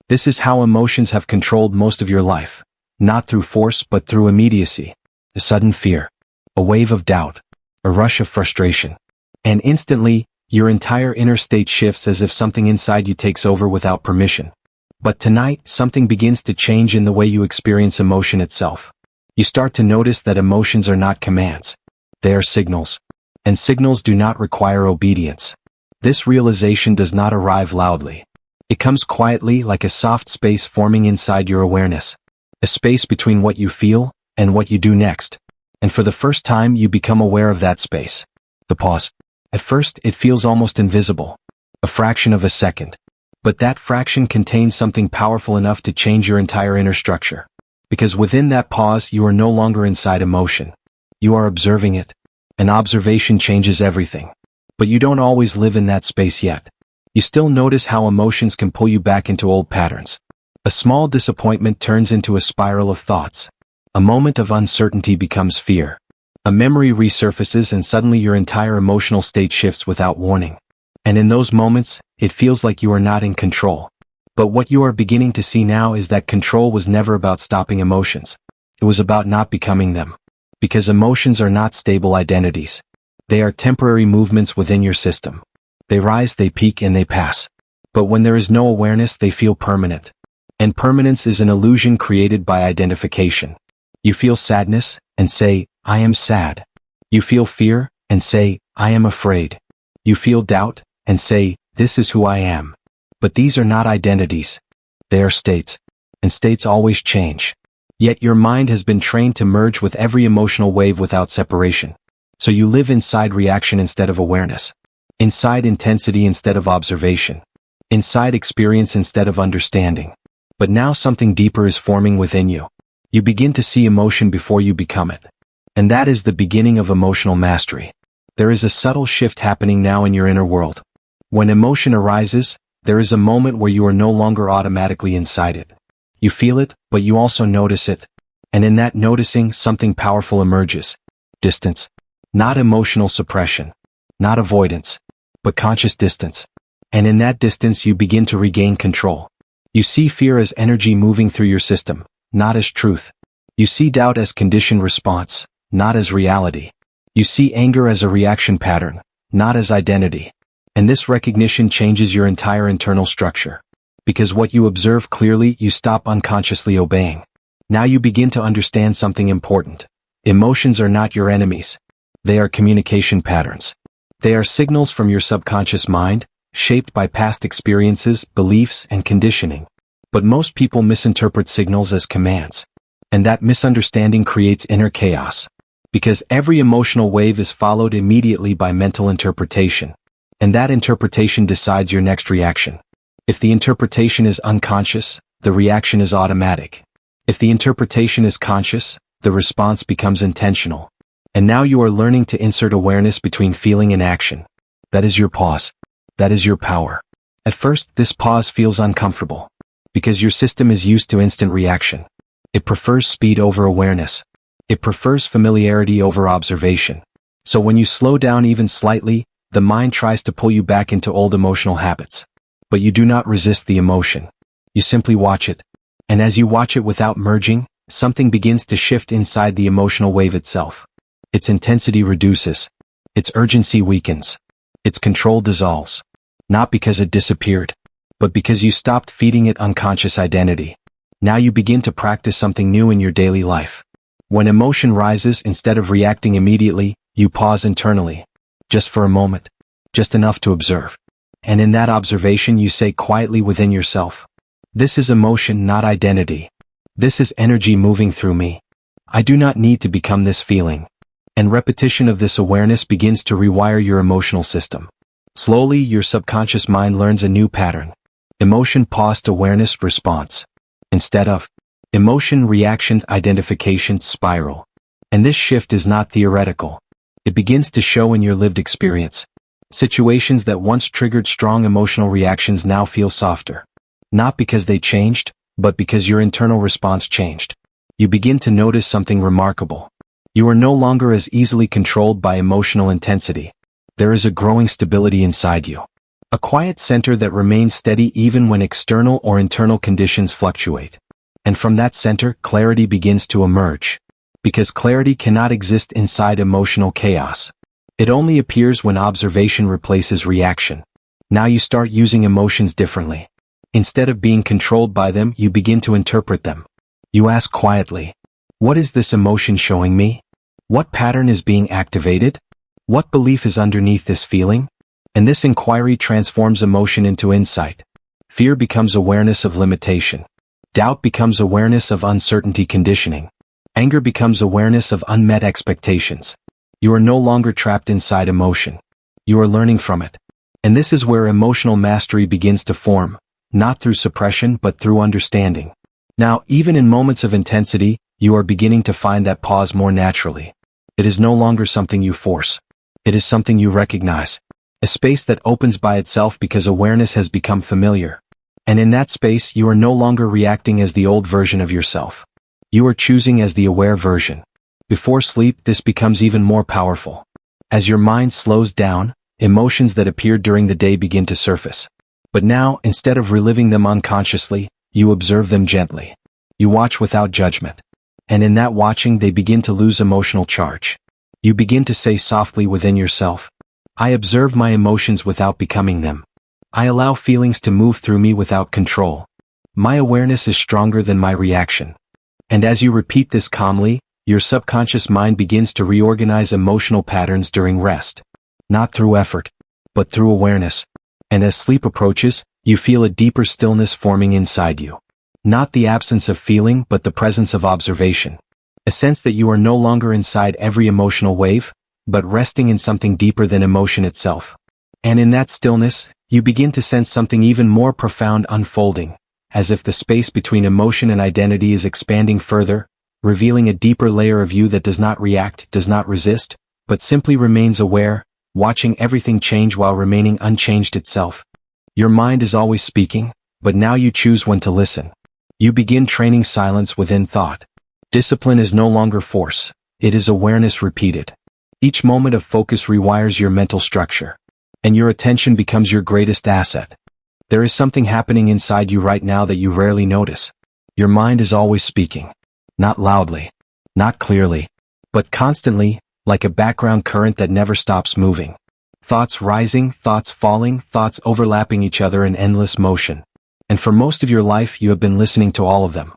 This is how emotions have controlled most of your life. Not through force but through immediacy. A sudden fear. A wave of doubt. A rush of frustration. And instantly, your entire inner state shifts as if something inside you takes over without permission. But tonight, something begins to change in the way you experience emotion itself. You start to notice that emotions are not commands. They are signals. And signals do not require obedience. This realization does not arrive loudly. It comes quietly, like a soft space forming inside your awareness. A space between what you feel and what you do next. And for the first time you become aware of that space. The pause. At first it feels almost invisible. A fraction of a second. But that fraction contains something powerful enough to change your entire inner structure. Because within that pause you are no longer inside emotion. You are observing it. An observation changes everything. But you don't always live in that space yet. You still notice how emotions can pull you back into old patterns. A small disappointment turns into a spiral of thoughts. A moment of uncertainty becomes fear. A memory resurfaces and suddenly your entire emotional state shifts without warning. And in those moments, it feels like you are not in control. But what you are beginning to see now is that control was never about stopping emotions. It was about not becoming them. Because emotions are not stable identities. They are temporary movements within your system. They rise, they peak, and they pass. But when there is no awareness, they feel permanent. And permanence is an illusion created by identification. You feel sadness, and say, I am sad. You feel fear, and say, I am afraid. You feel doubt, and say, this is who I am. But these are not identities. They are states. And states always change. Yet your mind has been trained to merge with every emotional wave without separation. So you live inside reaction instead of awareness. Inside intensity instead of observation. Inside experience instead of understanding. But now something deeper is forming within you. You begin to see emotion before you become it. And that is the beginning of emotional mastery. There is a subtle shift happening now in your inner world. When emotion arises, there is a moment where you are no longer automatically inside it. You feel it, but you also notice it. And in that noticing, something powerful emerges. Distance. Not emotional suppression. Not avoidance. But conscious distance. And in that distance you begin to regain control. You see fear as energy moving through your system, not as truth. You see doubt as conditioned response, not as reality. You see anger as a reaction pattern, not as identity. And this recognition changes your entire internal structure. Because what you observe clearly, you stop unconsciously obeying. Now you begin to understand something important. Emotions are not your enemies. They are communication patterns. They are signals from your subconscious mind, shaped by past experiences, beliefs, and conditioning. But most people misinterpret signals as commands. And that misunderstanding creates inner chaos. Because every emotional wave is followed immediately by mental interpretation. And that interpretation decides your next reaction. If the interpretation is unconscious, the reaction is automatic. If the interpretation is conscious, the response becomes intentional. And now you are learning to insert awareness between feeling and action. That is your pause. That is your power. At first, this pause feels uncomfortable, because your system is used to instant reaction. It prefers speed over awareness. It prefers familiarity over observation. So when you slow down even slightly, the mind tries to pull you back into old emotional habits. But you do not resist the emotion. You simply watch it. And as you watch it without merging, something begins to shift inside the emotional wave itself. Its intensity reduces. Its urgency weakens. Its control dissolves. Not because it disappeared, but because you stopped feeding it unconscious identity. Now you begin to practice something new in your daily life. When emotion rises, instead of reacting immediately, you pause internally. Just for a moment. Just enough to observe. And in that observation you say quietly within yourself, "This is emotion, not identity. This is energy moving through me. I do not need to become this feeling." And repetition of this awareness begins to rewire your emotional system. Slowly, your subconscious mind learns a new pattern. Emotion paused, awareness response. Instead of emotion reaction identification spiral. And this shift is not theoretical. It begins to show in your lived experience. Situations that once triggered strong emotional reactions now feel softer. Not because they changed, but because your internal response changed. You begin to notice something remarkable. You are no longer as easily controlled by emotional intensity. There is a growing stability inside you. A quiet center that remains steady even when external or internal conditions fluctuate. And from that center, clarity begins to emerge. Because clarity cannot exist inside emotional chaos. It only appears when observation replaces reaction. Now you start using emotions differently. Instead of being controlled by them, you begin to interpret them. You ask quietly, "What is this emotion showing me? What pattern is being activated? What belief is underneath this feeling?" And this inquiry transforms emotion into insight. Fear becomes awareness of limitation. Doubt becomes awareness of uncertainty conditioning. Anger becomes awareness of unmet expectations. You are no longer trapped inside emotion. You are learning from it. And this is where emotional mastery begins to form, not through suppression but through understanding. Now, even in moments of intensity, you are beginning to find that pause more naturally. It is no longer something you force. It is something you recognize. A space that opens by itself because awareness has become familiar. And in that space, you are no longer reacting as the old version of yourself. You are choosing as the aware version. Before sleep, this becomes even more powerful. As your mind slows down, emotions that appeared during the day begin to surface. But now, instead of reliving them unconsciously, you observe them gently. You watch without judgment. And in that watching, they begin to lose emotional charge. You begin to say softly within yourself, "I observe my emotions without becoming them. I allow feelings to move through me without control. My awareness is stronger than my reaction." And as you repeat this calmly, your subconscious mind begins to reorganize emotional patterns during rest. Not through effort, but through awareness. And as sleep approaches, you feel a deeper stillness forming inside you. Not the absence of feeling, but the presence of observation. A sense that you are no longer inside every emotional wave, but resting in something deeper than emotion itself. And in that stillness, you begin to sense something even more profound unfolding, as if the space between emotion and identity is expanding further, revealing a deeper layer of you that does not react, does not resist, but simply remains aware, watching everything change while remaining unchanged itself. Your mind is always speaking, but now you choose when to listen. You begin training silence within thought. Discipline is no longer force, it is awareness repeated. Each moment of focus rewires your mental structure. And your attention becomes your greatest asset. There is something happening inside you right now that you rarely notice. Your mind is always speaking. Not loudly, not clearly, but constantly, like a background current that never stops moving. Thoughts rising, thoughts falling, thoughts overlapping each other in endless motion. And for most of your life you have been listening to all of them.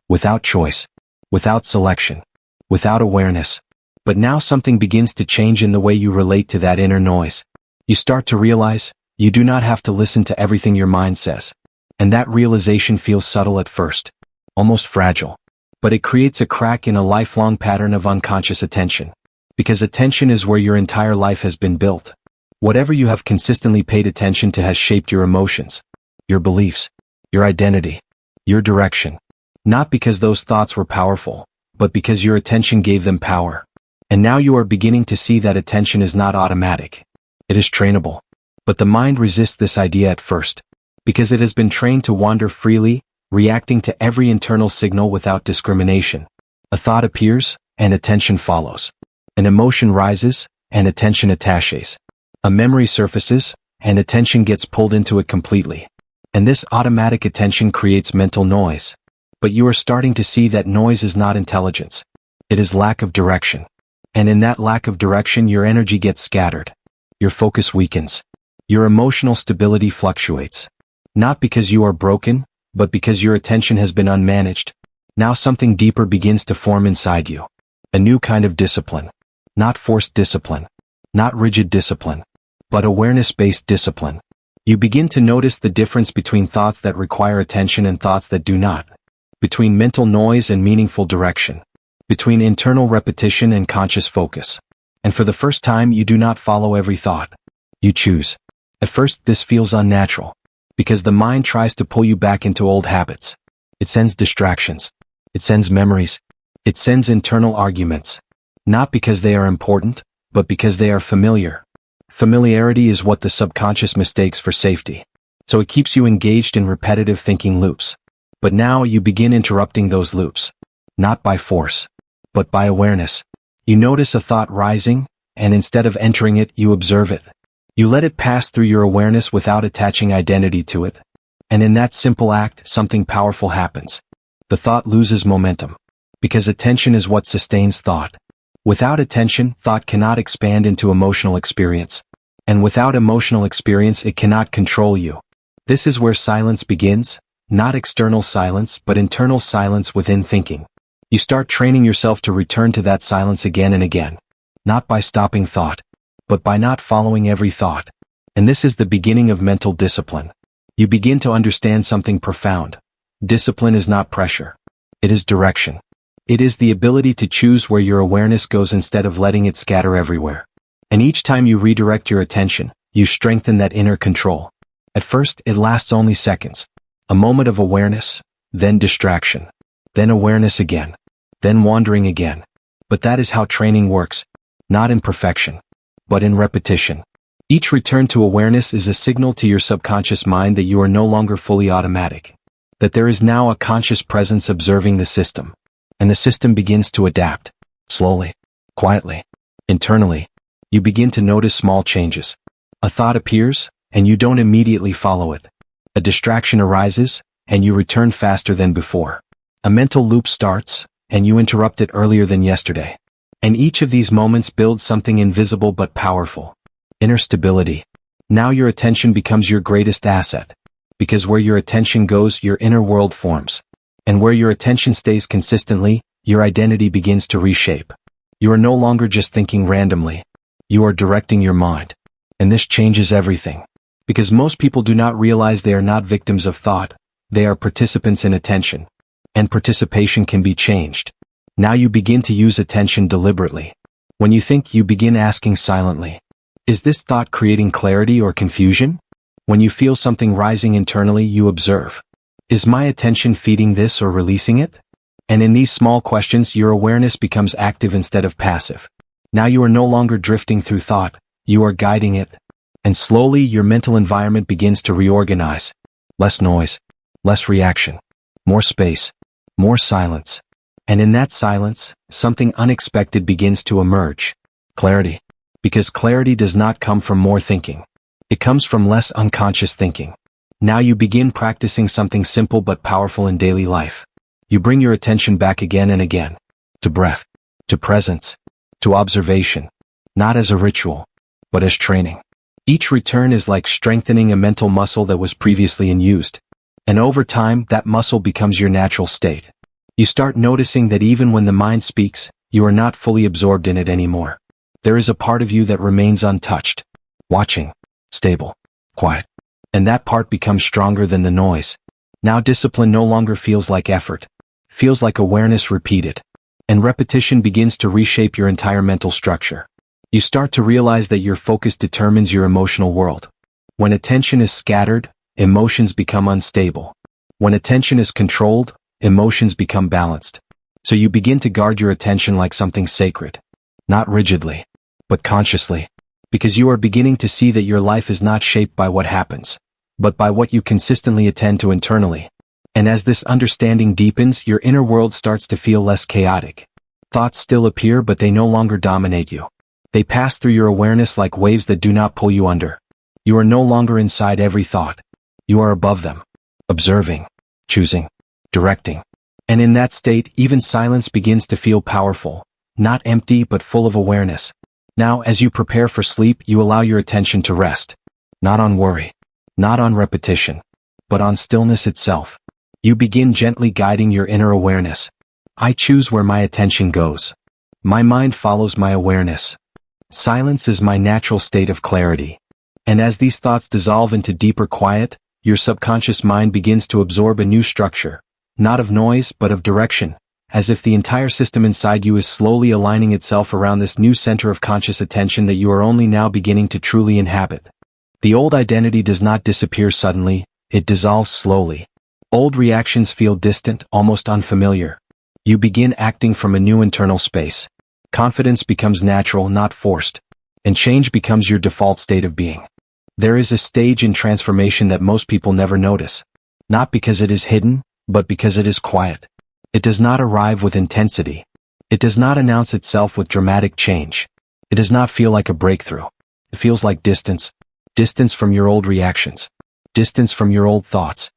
Without choice. Without selection. Without awareness. But now something begins to change in the way you relate to that inner noise. You start to realize, you do not have to listen to everything your mind says. And that realization feels subtle at first. Almost fragile. But it creates a crack in a lifelong pattern of unconscious attention. Because attention is where your entire life has been built. Whatever you have consistently paid attention to has shaped your emotions, your beliefs, your identity, your direction. Not because those thoughts were powerful, but because your attention gave them power. And now you are beginning to see that attention is not automatic. It is trainable. But the mind resists this idea at first, because it has been trained to wander freely, reacting to every internal signal without discrimination. A thought appears, and attention follows. An emotion rises, and attention attaches. A memory surfaces, and attention gets pulled into it completely. And this automatic attention creates mental noise. But you are starting to see that noise is not intelligence. It is lack of direction. And in that lack of direction, your energy gets scattered. Your focus weakens. Your emotional stability fluctuates. Not because you are broken, but because your attention has been unmanaged. Now something deeper begins to form inside you. A new kind of discipline. Not forced discipline. Not rigid discipline. But awareness-based discipline. You begin to notice the difference between thoughts that require attention and thoughts that do not. Between mental noise and meaningful direction. Between internal repetition and conscious focus. And for the first time, you do not follow every thought. You choose. At first, this feels unnatural. Because the mind tries to pull you back into old habits. It sends distractions. It sends memories. It sends internal arguments. Not because they are important, but because they are familiar. Familiarity is what the subconscious mistakes for safety. So it keeps you engaged in repetitive thinking loops. But now you begin interrupting those loops. Not by force, but by awareness. You notice a thought rising, and instead of entering it, you observe it. You let it pass through your awareness without attaching identity to it. And in that simple act, something powerful happens. The thought loses momentum. Because attention is what sustains thought. Without attention, thought cannot expand into emotional experience. And without emotional experience, it cannot control you. This is where silence begins, not external silence, but internal silence within thinking. You start training yourself to return to that silence again and again. Not by stopping thought, but by not following every thought. And this is the beginning of mental discipline. You begin to understand something profound. Discipline is not pressure. It is direction. It is the ability to choose where your awareness goes instead of letting it scatter everywhere. And each time you redirect your attention, you strengthen that inner control. At first, it lasts only seconds. A moment of awareness, then distraction, then awareness again, then wandering again. But that is how training works. Not in perfection, but in repetition. Each return to awareness is a signal to your subconscious mind that you are no longer fully automatic. That there is now a conscious presence observing the system. And the system begins to adapt. Slowly, quietly, internally. You begin to notice small changes. A thought appears, and you don't immediately follow it. A distraction arises, and you return faster than before. A mental loop starts, and you interrupt it earlier than yesterday. And each of these moments builds something invisible but powerful. Inner stability. Now your attention becomes your greatest asset. Because where your attention goes, your inner world forms. And where your attention stays consistently, your identity begins to reshape. You are no longer just thinking randomly. You are directing your mind. And this changes everything. Because most people do not realize they are not victims of thought. They are participants in attention. And participation can be changed. Now you begin to use attention deliberately. When you think, you begin asking silently. Is this thought creating clarity or confusion? When you feel something rising internally, you observe. Is my attention feeding this or releasing it? And in these small questions, your awareness becomes active instead of passive. Now you are no longer drifting through thought, you are guiding it. And slowly your mental environment begins to reorganize. Less noise, less reaction, more space, more silence. And in that silence, something unexpected begins to emerge. Clarity. Because clarity does not come from more thinking. It comes from less unconscious thinking. Now you begin practicing something simple but powerful in daily life. You bring your attention back again and again. To breath. To presence. To observation. Not as a ritual, but as training. Each return is like strengthening a mental muscle that was previously unused. And over time, that muscle becomes your natural state. You start noticing that even when the mind speaks, you are not fully absorbed in it anymore. There is a part of you that remains untouched. Watching. Stable. Quiet. And that part becomes stronger than the noise. Now discipline no longer feels like effort. Feels like awareness repeated. And repetition begins to reshape your entire mental structure. You start to realize that your focus determines your emotional world. When attention is scattered, emotions become unstable. When attention is controlled, emotions become balanced. So you begin to guard your attention like something sacred. Not rigidly, but consciously. Because you are beginning to see that your life is not shaped by what happens, but by what you consistently attend to internally. And as this understanding deepens, your inner world starts to feel less chaotic. Thoughts still appear, but they no longer dominate you. They pass through your awareness like waves that do not pull you under. You are no longer inside every thought. You are above them, observing, choosing, directing. And in that state, even silence begins to feel powerful, not empty but full of awareness. Now, as you prepare for sleep, you allow your attention to rest. Not on worry, not on repetition, but on stillness itself. You begin gently guiding your inner awareness. I choose where my attention goes. My mind follows my awareness. Silence is my natural state of clarity. And as these thoughts dissolve into deeper quiet, your subconscious mind begins to absorb a new structure, not of noise but of direction, as if the entire system inside you is slowly aligning itself around this new center of conscious attention that you are only now beginning to truly inhabit. The old identity does not disappear suddenly, it dissolves slowly. Old reactions feel distant, almost unfamiliar. You begin acting from a new internal space. Confidence becomes natural, not forced. And change becomes your default state of being. There is a stage in transformation that most people never notice. Not because it is hidden, but because it is quiet. It does not arrive with intensity. It does not announce itself with dramatic change. It does not feel like a breakthrough. It feels like distance. Distance from your old reactions. Distance from your old thoughts.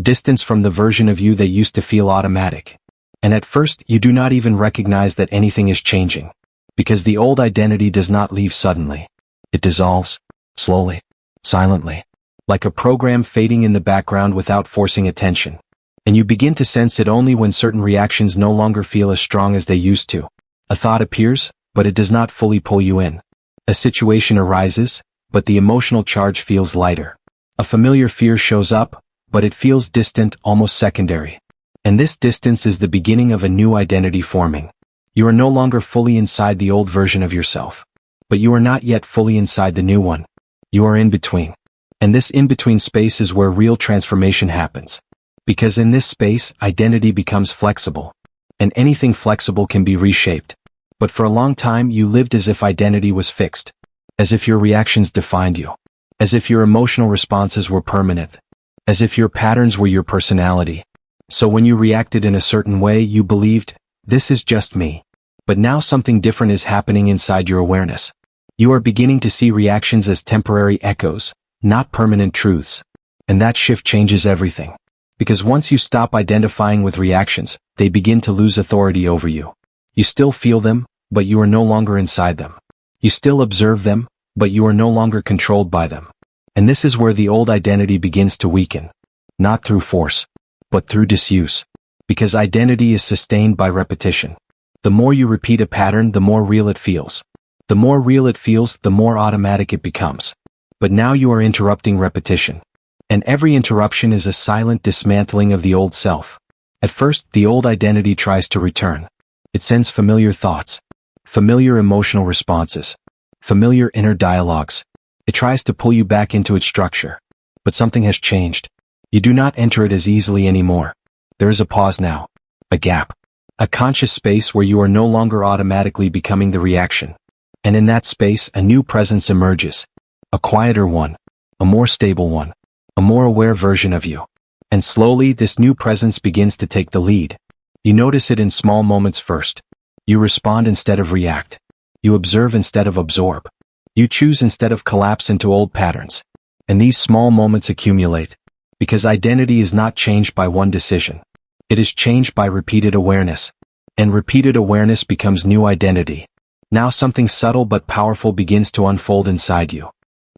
Distance from the version of you that used to feel automatic. And at first, you do not even recognize that anything is changing. Because the old identity does not leave suddenly. It dissolves, slowly, silently, like a program fading in the background without forcing attention. And you begin to sense it only when certain reactions no longer feel as strong as they used to. A thought appears, but it does not fully pull you in. A situation arises, but the emotional charge feels lighter. A familiar fear shows up, but it feels distant, almost secondary. And this distance is the beginning of a new identity forming. You are no longer fully inside the old version of yourself. But you are not yet fully inside the new one. You are in between. And this in-between space is where real transformation happens. Because in this space, identity becomes flexible. And anything flexible can be reshaped. But for a long time, you lived as if identity was fixed. As if your reactions defined you. As if your emotional responses were permanent. As if your patterns were your personality. So when you reacted in a certain way, you believed, this is just me. But now something different is happening inside your awareness. You are beginning to see reactions as temporary echoes, not permanent truths. And that shift changes everything. Because once you stop identifying with reactions, they begin to lose authority over you. You still feel them, but you are no longer inside them. You still observe them, but you are no longer controlled by them. And this is where the old identity begins to weaken. Not through force, but through disuse. Because identity is sustained by repetition. The more you repeat a pattern, the more real it feels. The more real it feels, the more automatic it becomes. But now you are interrupting repetition. And every interruption is a silent dismantling of the old self. At first, the old identity tries to return. It sends familiar thoughts, familiar emotional responses, familiar inner dialogues. It tries to pull you back into its structure. But something has changed. You do not enter it as easily anymore. There is a pause now. A gap. A conscious space where you are no longer automatically becoming the reaction. And in that space, a new presence emerges. A quieter one. A more stable one. A more aware version of you. And slowly, this new presence begins to take the lead. You notice it in small moments first. You respond instead of react. You observe instead of absorb. You choose instead of collapse into old patterns. And these small moments accumulate. Because identity is not changed by one decision. It is changed by repeated awareness. And repeated awareness becomes new identity. Now something subtle but powerful begins to unfold inside you.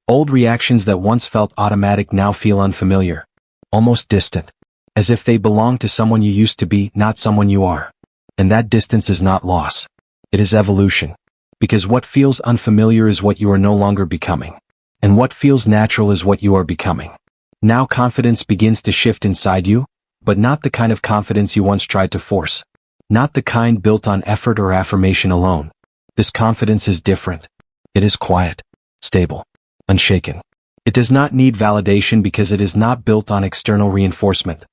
Old reactions that once felt automatic now feel unfamiliar. Almost distant. As if they belong to someone you used to be, not someone you are. And that distance is not loss. It is evolution. Because what feels unfamiliar is what you are no longer becoming. And what feels natural is what you are becoming. Now confidence begins to shift inside you, but not the kind of confidence you once tried to force. Not the kind built on effort or affirmation alone. This confidence is different. It is quiet, stable, unshaken. It does not need validation because it is not built on external reinforcement.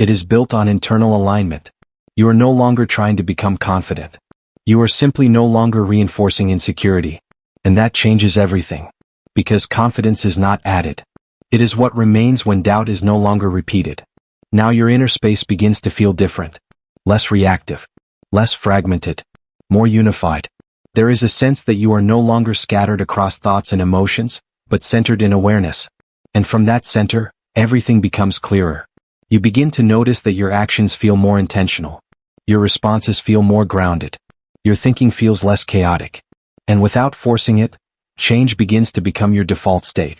It is built on internal alignment. You are no longer trying to become confident. You are simply no longer reinforcing insecurity. And that changes everything. Because confidence is not added. It is what remains when doubt is no longer repeated. Now your inner space begins to feel different. Less reactive. Less fragmented. More unified. There is a sense that you are no longer scattered across thoughts and emotions, but centered in awareness. And from that center, everything becomes clearer. You begin to notice that your actions feel more intentional. Your responses feel more grounded. Your thinking feels less chaotic. And without forcing it, change begins to become your default state.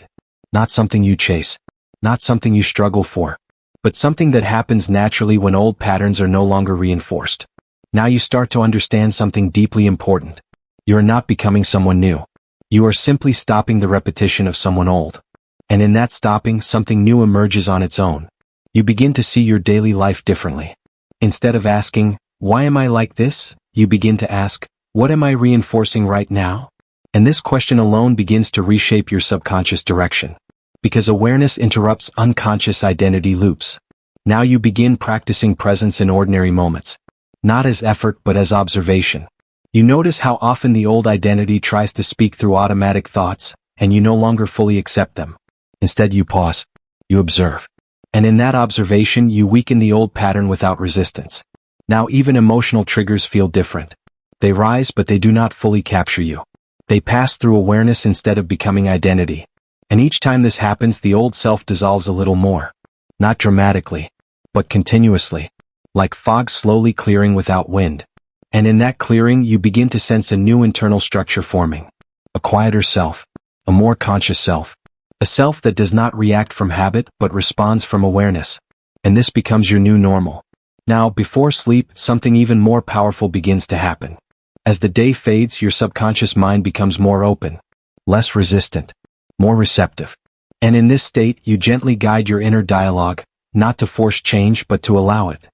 Not something you chase. Not something you struggle for. But something that happens naturally when old patterns are no longer reinforced. Now you start to understand something deeply important. You are not becoming someone new. You are simply stopping the repetition of someone old. And in that stopping, something new emerges on its own. You begin to see your daily life differently. Instead of asking, why am I like this? You begin to ask, what am I reinforcing right now? And this question alone begins to reshape your subconscious direction. Because awareness interrupts unconscious identity loops. Now you begin practicing presence in ordinary moments. Not as effort but as observation. You notice how often the old identity tries to speak through automatic thoughts, and you no longer fully accept them. Instead you pause. You observe. And in that observation you weaken the old pattern without resistance. Now even emotional triggers feel different. They rise but they do not fully capture you. They pass through awareness instead of becoming identity. And each time this happens the old self dissolves a little more. Not dramatically, but continuously. Like fog slowly clearing without wind. And in that clearing you begin to sense a new internal structure forming. A quieter self. A more conscious self. A self that does not react from habit but responds from awareness. And this becomes your new normal. Now, before sleep, something even more powerful begins to happen. As the day fades, your subconscious mind becomes more open. Less resistant. More receptive. And in this state, you gently guide your inner dialogue, not to force change but to allow it.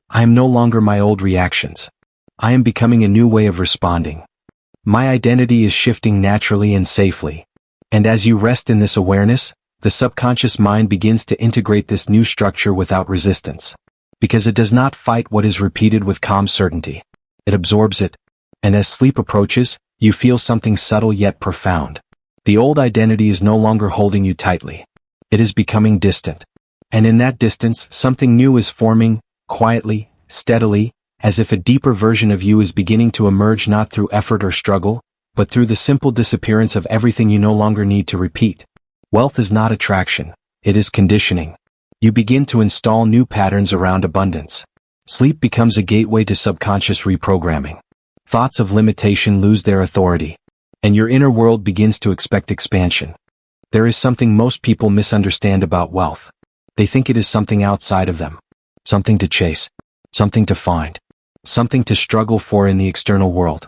I am no longer my old reactions. I am becoming a new way of responding. My identity is shifting naturally and safely. And as you rest in this awareness, the subconscious mind begins to integrate this new structure without resistance. Because it does not fight what is repeated with calm certainty. It absorbs it. And as sleep approaches, you feel something subtle yet profound. The old identity is no longer holding you tightly. It is becoming distant. And in that distance, something new is forming, quietly, steadily, as if a deeper version of you is beginning to emerge not through effort or struggle, but through the simple disappearance of everything you no longer need to repeat. Wealth is not attraction, it is conditioning. You begin to install new patterns around abundance. Sleep becomes a gateway to subconscious reprogramming. Thoughts of limitation lose their authority. And your inner world begins to expect expansion. There is something most people misunderstand about wealth. They think it is something outside of them. Something to chase. Something to find. Something to struggle for in the external world.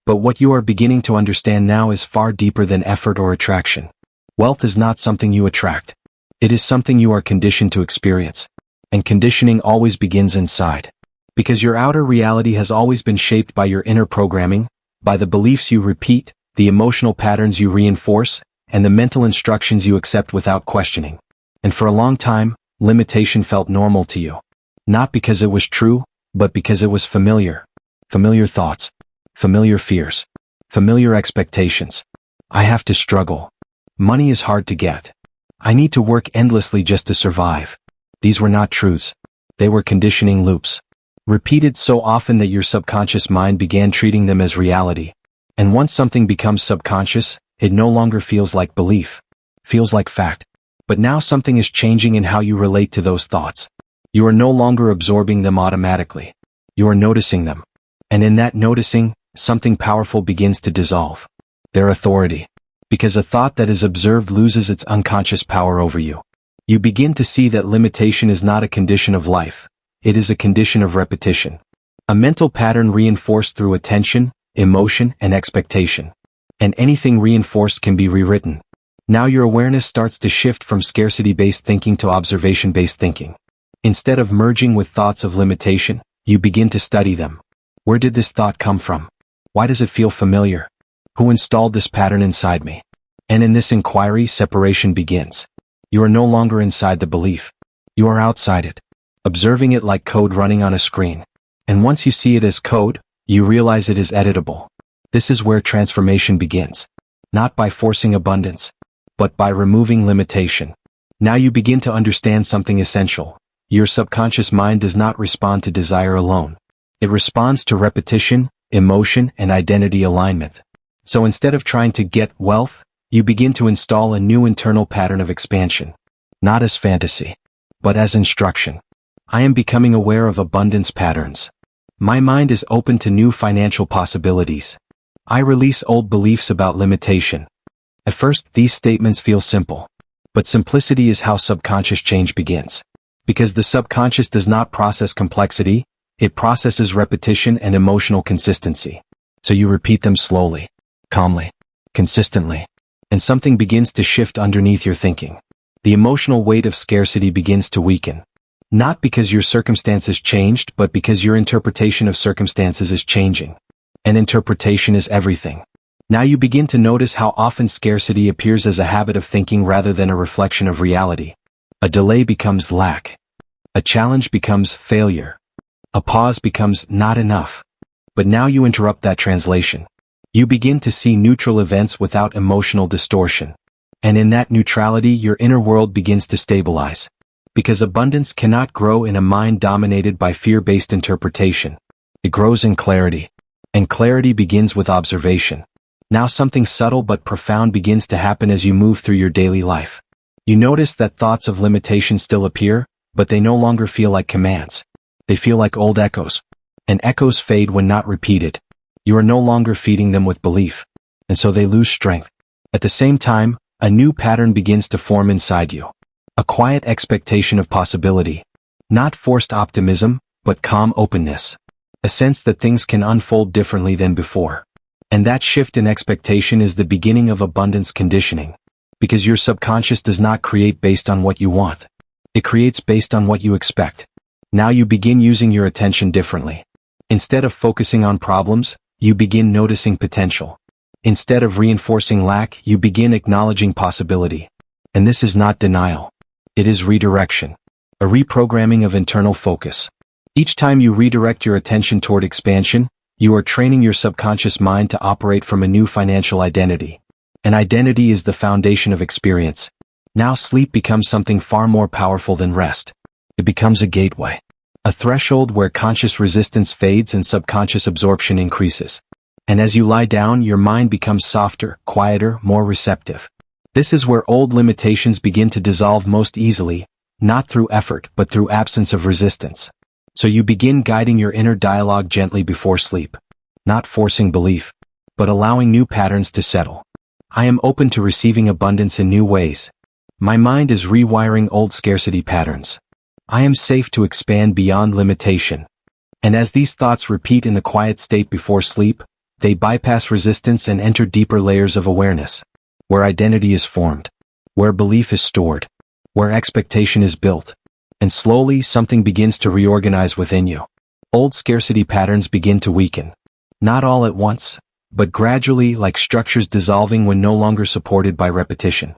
But what you are beginning to understand now is far deeper than effort or attraction. Wealth is not something you attract. It is something you are conditioned to experience. And conditioning always begins inside. Because your outer reality has always been shaped by your inner programming, by the beliefs you repeat, the emotional patterns you reinforce, and the mental instructions you accept without questioning. And for a long time, limitation felt normal to you. Not because it was true, but because it was familiar. Familiar thoughts. Familiar fears. Familiar expectations. I have to struggle. Money is hard to get. I need to work endlessly just to survive. These were not truths. They were conditioning loops. Repeated so often that your subconscious mind began treating them as reality. And once something becomes subconscious, it no longer feels like belief. Feels like fact. But now something is changing in how you relate to those thoughts. You are no longer absorbing them automatically. You are noticing them. And in that noticing, something powerful begins to dissolve. Their authority. Because a thought that is observed loses its unconscious power over you. You begin to see that limitation is not a condition of life. It is a condition of repetition. A mental pattern reinforced through attention, emotion, and expectation. And anything reinforced can be rewritten. Now your awareness starts to shift from scarcity-based thinking to observation-based thinking. Instead of merging with thoughts of limitation, you begin to study them. Where did this thought come from? Why does it feel familiar? Who installed this pattern inside me? And in this inquiry, separation begins. You are no longer inside the belief. You are outside it. observing it like code running on a screen. And once you see it as code, you realize it is editable. This is where transformation begins. Not by forcing abundance, but by removing limitation. Now you begin to understand something essential. Your subconscious mind does not respond to desire alone. It responds to repetition, emotion, and identity alignment. So instead of trying to get wealth, you begin to install a new internal pattern of expansion. Not as fantasy, but as instruction. I am becoming aware of abundance patterns. My mind is open to new financial possibilities. I release old beliefs about limitation. At first, these statements feel simple. But simplicity is how subconscious change begins. Because the subconscious does not process complexity, it processes repetition and emotional consistency. So you repeat them slowly, calmly, consistently, and something begins to shift underneath your thinking. The emotional weight of scarcity begins to weaken. Not because your circumstances changed, but because your interpretation of circumstances is changing. And interpretation is everything. Now you begin to notice how often scarcity appears as a habit of thinking rather than a reflection of reality. A delay becomes lack. A challenge becomes failure. A pause becomes not enough. But now you interrupt that translation. You begin to see neutral events without emotional distortion. And in that neutrality, your inner world begins to stabilize. Because abundance cannot grow in a mind dominated by fear-based interpretation. It grows in clarity. And clarity begins with observation. Now something subtle but profound begins to happen as you move through your daily life. You notice that thoughts of limitation still appear, but they no longer feel like commands. They feel like old echoes. And echoes fade when not repeated. You are no longer feeding them with belief. And so they lose strength. At the same time, a new pattern begins to form inside you. A quiet expectation of possibility. Not forced optimism, but calm openness. A sense that things can unfold differently than before. And that shift in expectation is the beginning of abundance conditioning. Because your subconscious does not create based on what you want. It creates based on what you expect. Now you begin using your attention differently. Instead of focusing on problems, you begin noticing potential. Instead of reinforcing lack, you begin acknowledging possibility. And this is not denial. It is redirection. A reprogramming of internal focus. Each time you redirect your attention toward expansion, you are training your subconscious mind to operate from a new financial identity. An identity is the foundation of experience. Now sleep becomes something far more powerful than rest. It becomes a gateway. A threshold where conscious resistance fades and subconscious absorption increases. And as you lie down, your mind becomes softer, quieter, more receptive. This is where old limitations begin to dissolve most easily, not through effort but through absence of resistance. So you begin guiding your inner dialogue gently before sleep. Not forcing belief, but allowing new patterns to settle. I am open to receiving abundance in new ways. My mind is rewiring old scarcity patterns. I am safe to expand beyond limitation. And as these thoughts repeat in the quiet state before sleep, they bypass resistance and enter deeper layers of awareness. Where identity is formed. Where belief is stored. Where expectation is built. And slowly something begins to reorganize within you. Old scarcity patterns begin to weaken. Not all at once, but gradually, like structures dissolving when no longer supported by repetition.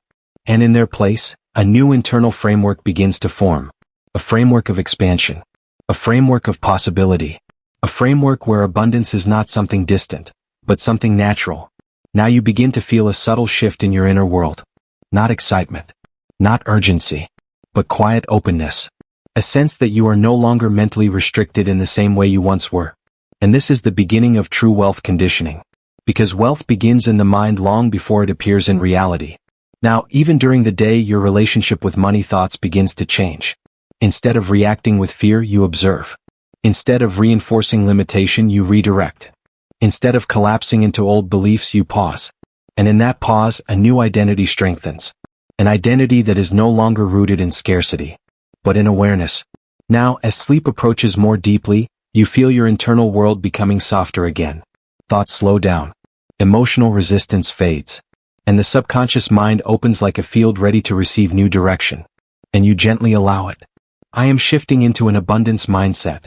And in their place, a new internal framework begins to form. A framework of expansion. A framework of possibility. A framework where abundance is not something distant, but something natural. Now you begin to feel a subtle shift in your inner world. Not excitement. Not urgency. But quiet openness. A sense that you are no longer mentally restricted in the same way you once were. And this is the beginning of true wealth conditioning. Because wealth begins in the mind long before it appears in reality. Now, even during the day, your relationship with money thoughts begins to change. Instead of reacting with fear, you observe. Instead of reinforcing limitation, you redirect. Instead of collapsing into old beliefs, you pause. And in that pause, a new identity strengthens. An identity that is no longer rooted in scarcity, but in awareness. Now, as sleep approaches more deeply, you feel your internal world becoming softer again. Thoughts slow down. Emotional resistance fades. And the subconscious mind opens like a field ready to receive new direction. And you gently allow it. I am shifting into an abundance mindset.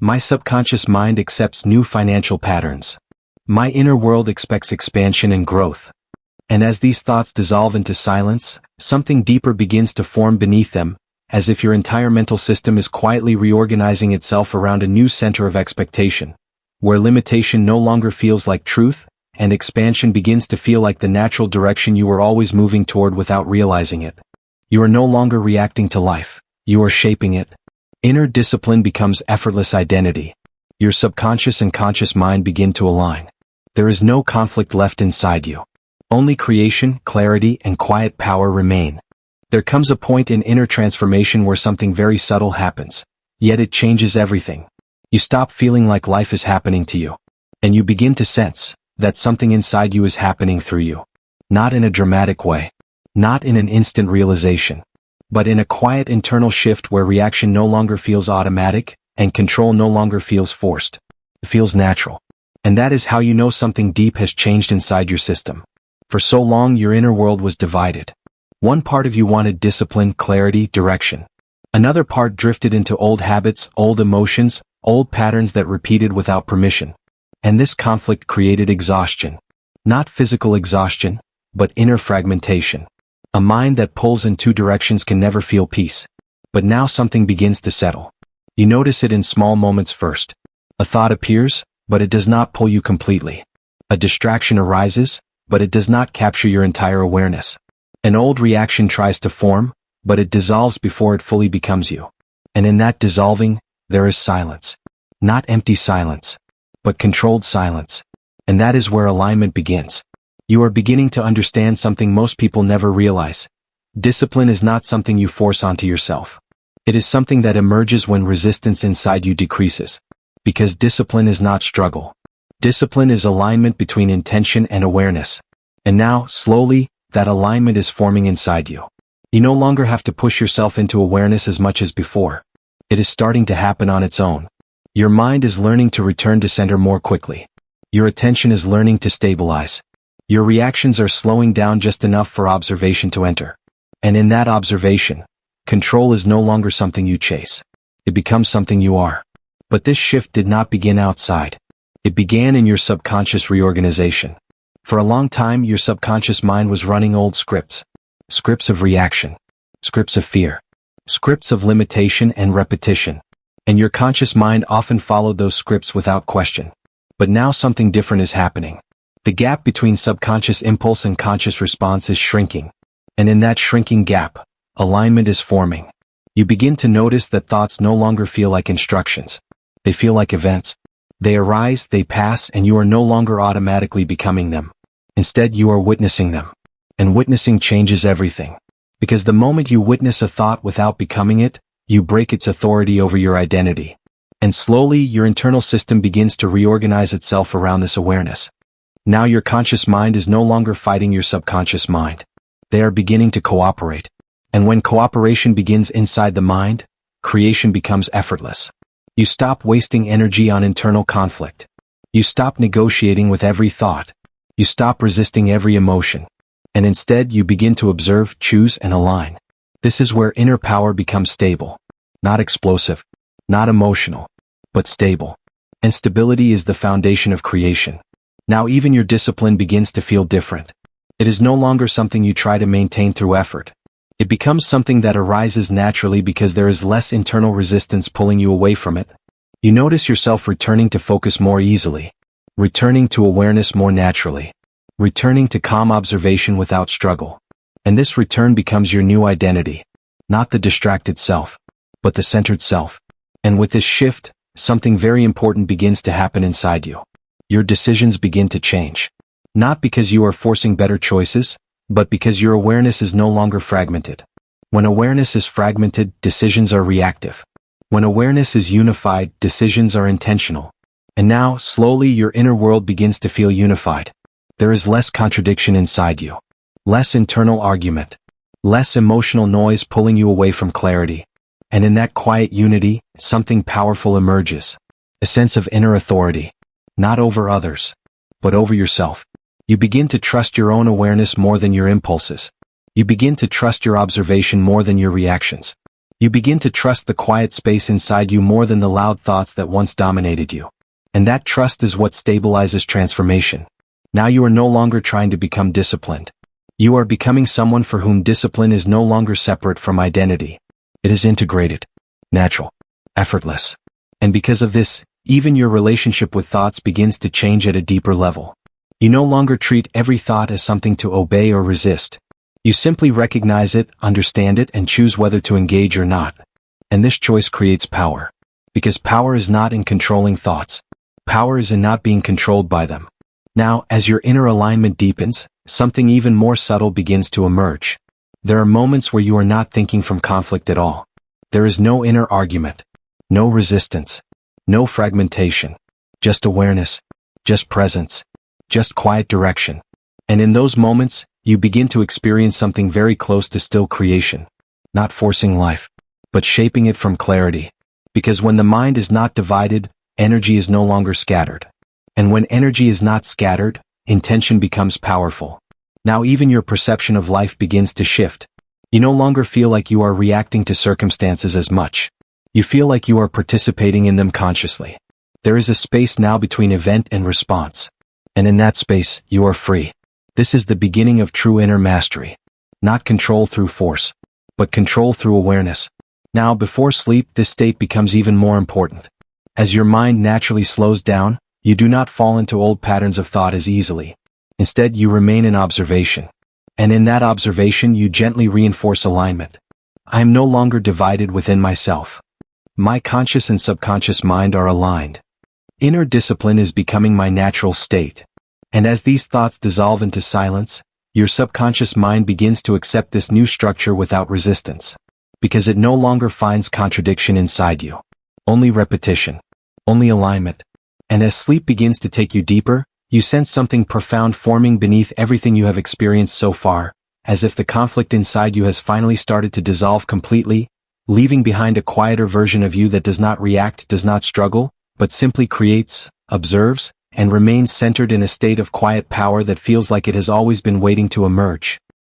My subconscious mind accepts new financial patterns. My inner world expects expansion and growth. And as these thoughts dissolve into silence, something deeper begins to form beneath them, as if your entire mental system is quietly reorganizing itself around a new center of expectation, where limitation no longer feels like truth, and expansion begins to feel like the natural direction you were always moving toward without realizing it. You are no longer reacting to life, you are shaping it. Inner discipline becomes effortless identity. Your subconscious and conscious mind begin to align. There is no conflict left inside you. Only creation, clarity, and quiet power remain. There comes a point in inner transformation where something very subtle happens, yet it changes everything. You stop feeling like life is happening to you, and you begin to sense that something inside you is happening through you. Not in a dramatic way, not in an instant realization, but in a quiet internal shift where reaction no longer feels automatic, and control no longer feels forced. It feels natural. And that is how you know something deep has changed inside your system. For so long your inner world was divided. One part of you wanted discipline, clarity, direction. Another part drifted into old habits, old emotions, old patterns that repeated without permission. And this conflict created exhaustion. Not physical exhaustion, but inner fragmentation. A mind that pulls in two directions can never feel peace. But now something begins to settle. You notice it in small moments first. A thought appears, but it does not pull you completely. A distraction arises, but it does not capture your entire awareness. An old reaction tries to form, but it dissolves before it fully becomes you. And in that dissolving, there is silence. Not empty silence, but controlled silence. And that is where alignment begins. You are beginning to understand something most people never realize. Discipline is not something you force onto yourself. It is something that emerges when resistance inside you decreases. Because discipline is not struggle. Discipline is alignment between intention and awareness. And now, slowly, that alignment is forming inside you. You no longer have to push yourself into awareness as much as before. It is starting to happen on its own. Your mind is learning to return to center more quickly. Your attention is learning to stabilize. Your reactions are slowing down just enough for observation to enter. And in that observation, control is no longer something you chase. It becomes something you are. But this shift did not begin outside. It began in your subconscious reorganization. For a long time, your subconscious mind was running old scripts. Scripts of reaction. Scripts of fear. Scripts of limitation and repetition. And your conscious mind often followed those scripts without question. But now something different is happening. The gap between subconscious impulse and conscious response is shrinking. And in that shrinking gap, alignment is forming. You begin to notice that thoughts no longer feel like instructions. They feel like events. They arise, they pass, and you are no longer automatically becoming them. Instead, you are witnessing them. And witnessing changes everything. Because the moment you witness a thought without becoming it, you break its authority over your identity. And slowly, your internal system begins to reorganize itself around this awareness. Now your conscious mind is no longer fighting your subconscious mind. They are beginning to cooperate. And when cooperation begins inside the mind, creation becomes effortless. You stop wasting energy on internal conflict. You stop negotiating with every thought. You stop resisting every emotion. And instead you begin to observe, choose, and align. This is where inner power becomes stable. Not explosive. Not emotional. But stable. And stability is the foundation of creation. Now even your discipline begins to feel different. It is no longer something you try to maintain through effort. It becomes something that arises naturally because there is less internal resistance pulling you away from it. You notice yourself returning to focus more easily. Returning to awareness more naturally. Returning to calm observation without struggle. And this return becomes your new identity. Not the distracted self, but the centered self. And with this shift, something very important begins to happen inside you. Your decisions begin to change. Not because you are forcing better choices, but because your awareness is no longer fragmented. When awareness is fragmented, decisions are reactive. When awareness is unified, decisions are intentional. And now, slowly, your inner world begins to feel unified. There is less contradiction inside you. Less internal argument. Less emotional noise pulling you away from clarity. And in that quiet unity, something powerful emerges. A sense of inner authority. Not over others, but over yourself. You begin to trust your own awareness more than your impulses. You begin to trust your observation more than your reactions. You begin to trust the quiet space inside you more than the loud thoughts that once dominated you. And that trust is what stabilizes transformation. Now you are no longer trying to become disciplined. You are becoming someone for whom discipline is no longer separate from identity. It is integrated, natural, effortless. And because of this, even your relationship with thoughts begins to change at a deeper level. You no longer treat every thought as something to obey or resist. You simply recognize it, understand it, and choose whether to engage or not. And this choice creates power. Because power is not in controlling thoughts. Power is in not being controlled by them. Now, as your inner alignment deepens, something even more subtle begins to emerge. There are moments where you are not thinking from conflict at all. There is no inner argument, no resistance, no fragmentation, just awareness, just presence, just quiet direction. And in those moments, you begin to experience something very close to still creation. Not forcing life, but shaping it from clarity. Because when the mind is not divided, energy is no longer scattered. And when energy is not scattered, intention becomes powerful. Now even your perception of life begins to shift. You no longer feel like you are reacting to circumstances as much. You feel like you are participating in them consciously. There is a space now between event and response. And in that space, you are free. This is the beginning of true inner mastery. Not control through force, but control through awareness. Now, before sleep, this state becomes even more important. As your mind naturally slows down, you do not fall into old patterns of thought as easily. Instead, you remain in observation. And in that observation, you gently reinforce alignment. I am no longer divided within myself. My conscious and subconscious mind are aligned. Inner discipline is becoming my natural state. And as these thoughts dissolve into silence, your subconscious mind begins to accept this new structure without resistance. Because it no longer finds contradiction inside you. Only repetition. Only alignment. And as sleep begins to take you deeper, you sense something profound forming beneath everything you have experienced so far, as if the conflict inside you has finally started to dissolve completely, leaving behind a quieter version of you that does not react, does not struggle, but simply creates, observes, and remains centered in a state of quiet power that feels like it has always been waiting to emerge.